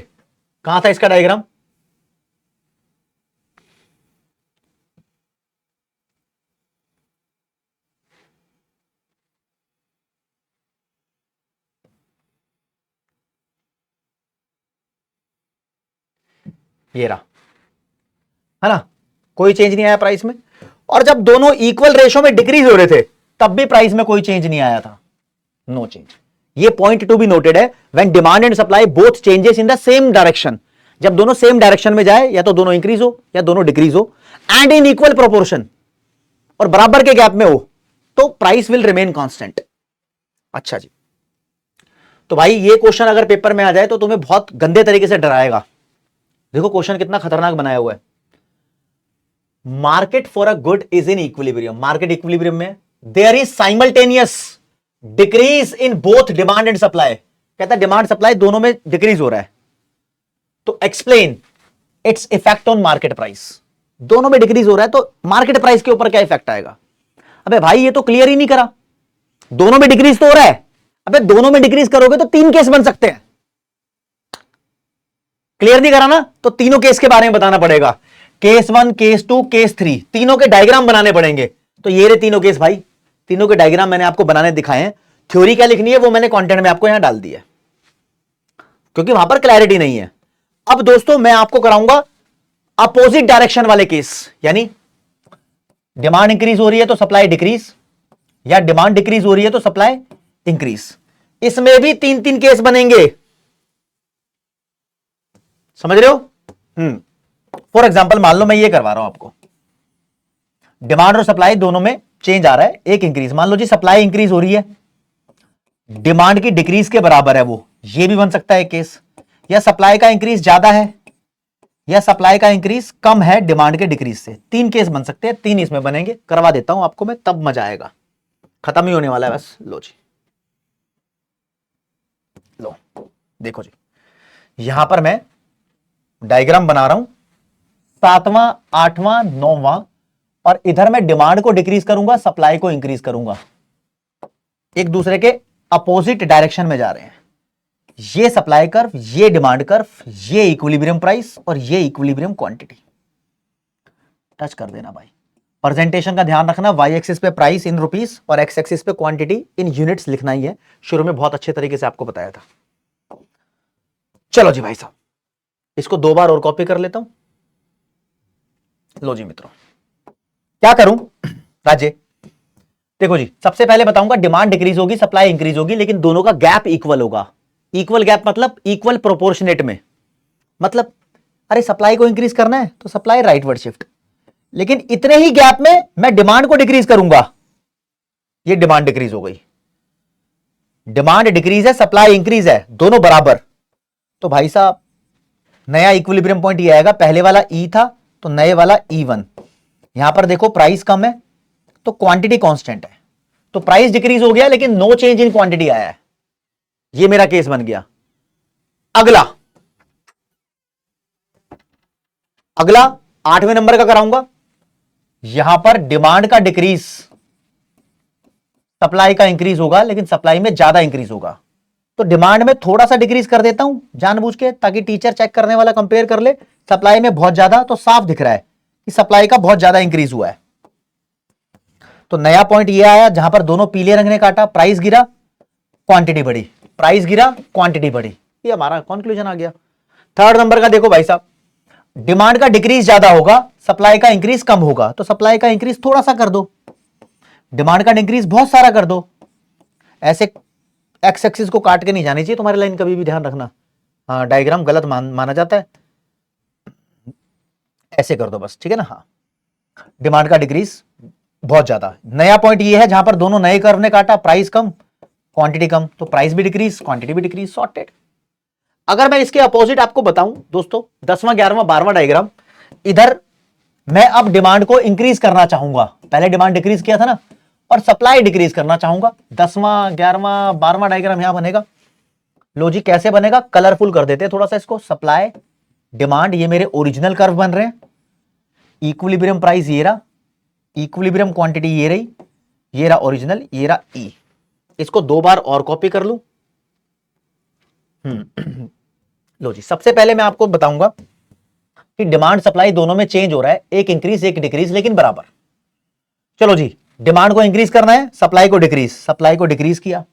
A: कहां था इसका डायग्राम? ये रहा, है ना, कोई चेंज नहीं आया प्राइस में। और जब दोनों इक्वल रेशो में डिक्रीज हो रहे थे तब भी प्राइस में कोई चेंज नहीं आया था, नो चेंज। ये पॉइंट टू बी नोटेड है, when demand and supply both changes in the same direction. जब दोनों सेम डायरेक्शन में जाए, या तो दोनों इंक्रीज हो या दोनों डिक्रीज हो, एंड इन इक्वल प्रोपोर्शन, और बराबर के गैप में हो, तो प्राइस विल रिमेन कांस्टेंट। अच्छा जी, तो भाई ये क्वेश्चन अगर पेपर में आ जाए तो तुम्हें बहुत गंदे तरीके से डराएगा। देखो क्वेश्चन कितना खतरनाक बनाया हुआ है। Market for a good is in equilibrium. Market equilibrium में there is simultaneous decrease in both demand and supply, कहता है डिमांड सप्लाई दोनों में डिक्रीज हो रहा है, तो explain its effect on market price. दोनों में डिक्रीज हो रहा है तो मार्केट प्राइस के ऊपर क्या इफेक्ट आएगा? अबे भाई ये तो क्लियर ही नहीं करा, दोनों में डिक्रीज तो हो रहा है। अबे दोनों में डिक्रीज करोगे तो 3 केस बन सकते हैं, क्लियर नहीं करा ना, तो तीनों केस के बारे में बताना पड़ेगा, केस 1, केस 2, केस 3, तीनों के डायग्राम बनाने पड़ेंगे। तो ये रहे तीनों केस भाई, तीनों के डायग्राम मैंने आपको बनाने दिखाए हैं। थ्योरी क्या लिखनी है वो मैंने कंटेंट में आपको यहां डाल दिया है, क्योंकि वहां पर क्लैरिटी नहीं है। अब दोस्तों मैं आपको कराऊंगा अपोजिट डायरेक्शन वाले केस, यानी डिमांड इंक्रीज हो रही है तो सप्लाई डिक्रीज, या डिमांड डिक्रीज हो रही है तो सप्लाई इंक्रीज। इसमें भी 3-3 केस बनेंगे, समझ रहे हो? फॉर एग्जाम्पल मान लो मैं ये करवा रहा हूं आपको, डिमांड और सप्लाई दोनों में चेंज आ रहा है, एक इंक्रीज। मान लो जी सप्लाई इंक्रीज हो रही है, डिमांड की डिक्रीज के बराबर है वो, ये भी बन सकता है केस। या सप्लाई का इंक्रीज ज्यादा है, या सप्लाई का इंक्रीज कम है डिमांड के डिक्रीज से। 3 केस बन सकते हैं, 3 इसमें बनेंगे। करवा देता हूं आपको मैं, तब मजा आएगा, खत्म ही होने वाला है बस। लो जी, लो देखो जी, यहां पर मैं डायग्राम बना रहा हूं 7वां, 8वां, 9वां, और इधर मैं डिमांड को डिक्रीज करूंगा, सप्लाई को इंक्रीज करूंगा, एक दूसरे के अपोजिट डायरेक्शन में जा रहे हैं। ये सप्लाई कर्व, ये डिमांड कर्व, ये इक्विलिब्रियम प्राइस और ये इक्विलिब्रियम क्वांटिटी। टच कर देना भाई। प्रेजेंटेशन का ध्यान रखना, वाई एक्सिस पे प्राइस इन रुपीस और एक्स एक्सिस पे क्वांटिटी इन यूनिट्स लिखना ही है। शुरू में बहुत अच्छे तरीके से आपको बताया था। चलो जी भाई साहब, इसको 2 बार और कॉपी कर लेता हूं। लो जी मित्रों, क्या करूं राजे? देखो जी, सबसे पहले बताऊंगा डिमांड डिक्रीज होगी, सप्लाई इंक्रीज होगी, लेकिन दोनों का गैप इक्वल होगा। इक्वल गैप मतलब इक्वल प्रोपोर्शनेट में, मतलब अरे सप्लाई को इंक्रीज करना है तो सप्लाई राइटवर्ड शिफ्ट, लेकिन इतने ही गैप में मैं डिमांड को डिक्रीज करूंगा, ये डिमांड डिक्रीज हो गई। डिमांड डिक्रीज है, सप्लाई इंक्रीज है, दोनों बराबर, तो भाई साहब नया इक्विलिब्रियम पॉइंट ये आएगा। पहले वाला ई था तो नए वाला E1। यहां पर देखो प्राइस कम है तो क्वांटिटी कांस्टेंट है, तो प्राइस डिक्रीज हो गया लेकिन नो चेंज इन क्वांटिटी आया है। ये मेरा केस बन गया। अगला 8वें नंबर का कराऊंगा। यहां पर डिमांड का डिक्रीज, सप्लाई का इंक्रीज होगा, लेकिन सप्लाई में ज्यादा इंक्रीज होगा, तो डिमांड में थोड़ा सा डिक्रीज कर देता हूं जानबूझ के, ताकि टीचर चेक करने वाला कंपेयर कर ले। सप्लाई में बहुत ज्यादा, तो साफ दिख रहा है कि सप्लाई का बहुत ज्यादा इंक्रीज हुआ है। तो नया पॉइंट ये आया जहां पर दोनों पीले रंग ने काटा, प्राइस गिरा, क्वांटिटी बढ़ी, प्राइस गिरा, क्वांटिटी बढ़ी, ये हमारा कंक्लूजन आ गया। 3rd नंबर का देखो भाई साहब, डिमांड का डिक्रीज ज्यादा होगा, सप्लाई का इंक्रीज कम होगा, तो सप्लाई का इंक्रीज थोड़ा सा कर दो, डिमांड का इंक्रीज बहुत सारा कर दो। ऐसे एक्स एक्सिस को काट के नहीं जानी चाहिए तुम्हारी लाइन, कभी भी ध्यान रखना। हाँ, डायग्राम गलत माना जाता है, ऐसे कर दो बस, ठीक है ना। हाँ, डिमांड का डिक्रीज बहुत ज्यादा। नया पॉइंट ये है जहां पर दोनों नए कर्व ने काटा, प्राइस कम, क्वांटिटी कम, तो प्राइस भी डिक्रीज, क्वांटिटी भी डिक्रीज, सॉर्टेड। अगर मैं इसके अपोजिट आपको बताऊं दोस्तों, 10वां, 11वां, 12वां डायग्राम, इधर मैं अब डिमांड को इंक्रीज करना चाहूंगा। पहले डिमांड डिक्रीज किया था ना, और सप्लाई डिक्रीज करना चाहूंगा। 10वां, 11वां, 12वां डायग्राम यहां बनेगा। लो जी, कैसे बनेगा? कलरफुल कर देते हैं थोड़ा सा इसको। सप्लाई, डिमांड, ये मेरे ओरिजिनल कर्व बन रहे हैं। इक्विलिब्रियम प्राइस ये रहा, इक्विलिब्रियम क्वांटिटी ये रही, ये रहा ओरिजिनल, ये रहा ई। इसको 2 बार और कॉपी कर लूं। लो जी, सबसे पहले मैं आपको बताऊंगा कि डिमांड सप्लाई दोनों में चेंज हो रहा है, एक इंक्रीज एक डिक्रीज, लेकिन बराबर। चलो जी, डिमांड को इंक्रीज करना है, सप्लाई को डिक्रीज, सप्लाई को डिक्रीज किया।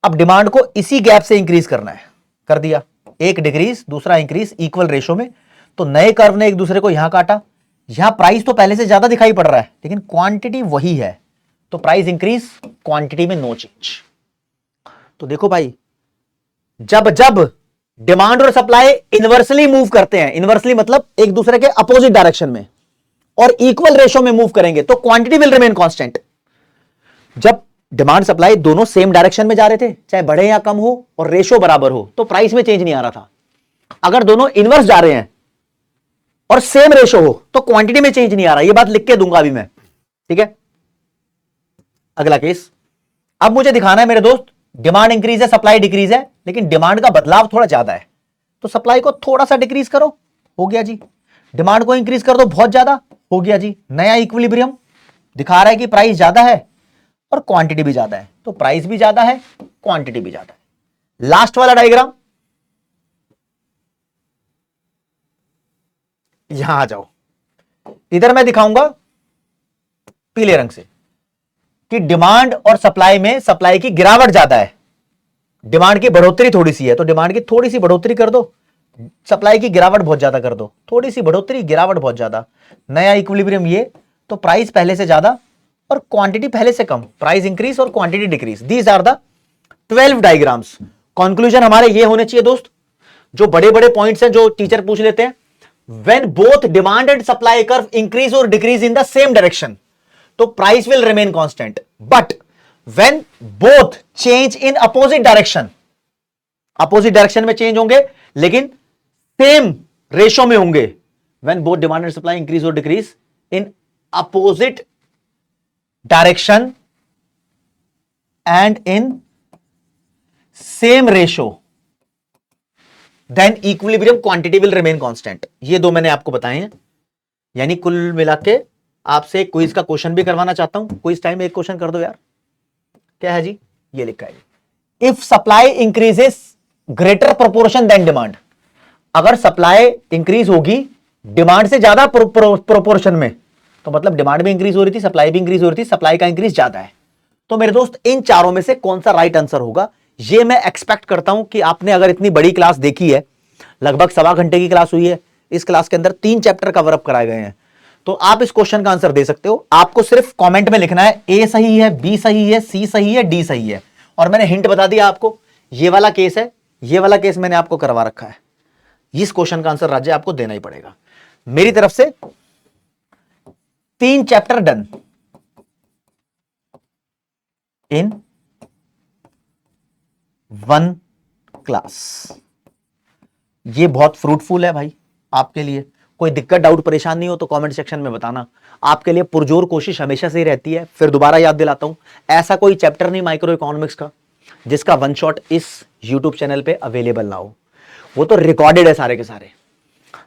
A: अब डिमांड को इसी गैप से इंक्रीज करना है, कर दिया। एक डिक्रीज, दूसरा इंक्रीज, इक्वल रेशो में। तो नए कर्व ने एक दूसरे को यहां काटा। यहां प्राइस तो पहले से ज्यादा दिखाई पड़ रहा है, लेकिन क्वांटिटी वही है, तो प्राइस इंक्रीज, क्वांटिटी में नो चेंज। तो देखो भाई, जब जब डिमांड और सप्लाई इनवर्सली मूव करते हैं, इनवर्सली मतलब एक दूसरे के अपोजिट डायरेक्शन में, और इक्वल रेशो में मूव करेंगे, तो क्वांटिटी विल रिमेन कांस्टेंट। जब डिमांड सप्लाई दोनों सेम डायरेक्शन में जा रहे थे, चाहे बढ़े या कम हो, और रेशो बराबर हो, तो प्राइस में चेंज नहीं आ रहा था। अगर दोनों इनवर्स जा रहे हैं और सेम रेशो हो, तो क्वांटिटी में चेंज नहीं आ रहा। ये बात लिख के दूंगा अभी मैं, ठीक है। अगला केस, अब मुझे दिखाना है मेरे दोस्त, डिमांड इंक्रीज है, सप्लाई डिक्रीज है, लेकिन डिमांड का बदलाव थोड़ा ज्यादा है, तो सप्लाई को थोड़ा सा डिक्रीज करो, हो गया जी। डिमांड को इंक्रीज कर दो बहुत ज्यादा, हो गया जी। नया इक्विलिब्रियम दिखा रहा है कि प्राइस ज्यादा है और क्वांटिटी भी ज्यादा है, तो प्राइस भी ज्यादा है, क्वांटिटी भी ज्यादा है। लास्ट वाला डायग्राम, यहां आ जाओ, इधर मैं दिखाऊंगा पीले रंग से कि डिमांड और सप्लाई में सप्लाई की गिरावट ज्यादा है, डिमांड की बढ़ोतरी थोड़ी सी है, तो डिमांड की थोड़ी सी बढ़ोतरी कर दो, सप्लाई की गिरावट बहुत ज्यादा कर दो, थोड़ी सी बढ़ोतरी गिरावट बहुत ज्यादा। नया इक्विलिब्रियम ये, तो प्राइस पहले से ज्यादा और क्वांटिटी पहले से कम, प्राइस इंक्रीज और quantity decrease. These are the 12 diagrams. Conclusion हमारे ये होने चाहिए दोस्त, जो बड़े बड़े पॉइंट्स हैं जो टीचर पूछ लेते हैं, when both demand and supply curve increase और decrease in the same direction, तो price will remain constant, but when both change in opposite direction, opposite direction में चेंज होंगे लेकिन सेम रेशो में होंगे, when both demand and supply increase और decrease in opposite direction and in same ratio, then equilibrium quantity will remain constant. ये दो मैंने आपको बताए हैं। यानी कुल मिला के आपसे क्विज का क्वेश्चन भी करवाना चाहता हूं, क्विज टाइम एक क्वेश्चन कर दो यार। क्या है जी, ये लिखा है, if supply increases greater proportion than demand, अगर सप्लाई इंक्रीज होगी डिमांड से ज्यादा प्रोपोर्शन में, तो मतलब डिमांड भी इंक्रीज हो रही थी, सप्लाई भी इंक्रीज हो रही थी, सप्लाई का इंक्रीज ज्यादा है। तो मेरे दोस्त इन चारों में से कौन सा राइट आंसर होगा, ये मैं एक्सपेक्ट करता हूं कि आपने अगर इतनी बड़ी क्लास देखी है, लगभग 1.25 घंटे की क्लास हुई है, इस क्लास के अंदर 3 चैप्टर कवर अप कराए गए हैं, तो आप इस क्वेश्चन का आंसर दे सकते हो। आपको सिर्फ कमेंट में लिखना है ए सही है, बी सही है, सी सही है, डी सही है। और मैंने हिंट बता दिया आपको, ये वाला केस है, ये वाला केस मैंने आपको करवा रखा है। इस क्वेश्चन का आंसर राज्य आपको देना ही पड़ेगा। मेरी तरफ से 3 चैप्टर डन इन 1 क्लास। ये बहुत फ्रूटफुल है भाई आपके लिए। कोई दिक्कत डाउट परेशान नहीं हो तो कमेंट सेक्शन में बताना। आपके लिए पुरजोर कोशिश हमेशा से ही रहती है। फिर दोबारा याद दिलाता हूं, ऐसा कोई चैप्टर नहीं माइक्रो इकोनॉमिक्स का जिसका वन शॉट इस यूट्यूब चैनल पे अवेलेबल ना हो। वो तो रिकॉर्डेड है सारे के सारे।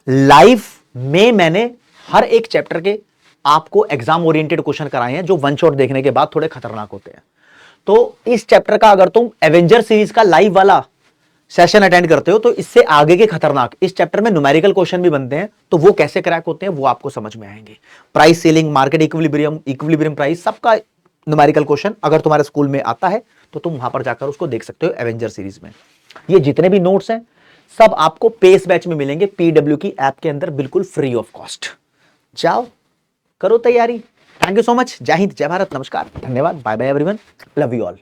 A: लाइव में मैंने हर एक चैप्टर के आपको एग्जाम ओरिएंटेड क्वेश्चन कराए हैं, जो वन शॉट देखने के बाद थोड़े खतरनाक होते हैं। तो इस चैप्टर का अगर तुम एवेंजर सीरीज का लाइव वाला सेशन अटेंड करते हो तो इससे आगे के खतरनाक इस चैप्टर में न्यूमेरिकल क्वेश्चन भी बनते हैं, तो वो कैसे क्रैक होते हैं वो आपको समझ में आएंगे। Price selling, market equilibrium, equilibrium price, सबका न्यूमेरिकल क्वेश्चन अगर तुम्हारे स्कूल में आता है तो तुम वहां पर जाकर उसको देख सकते हो एवेंजर सीरीज में। ये जितने भी नोट्स हैं सब आपको पेस बैच में मिलेंगे, पीडब्ल्यू की ऐप के अंदर, बिल्कुल फ्री ऑफ कॉस्ट। जाओ करो तैयारी। Thank you so much. जय हिंद, जय भारत, नमस्कार, धन्यवाद, bye bye everyone, love you all.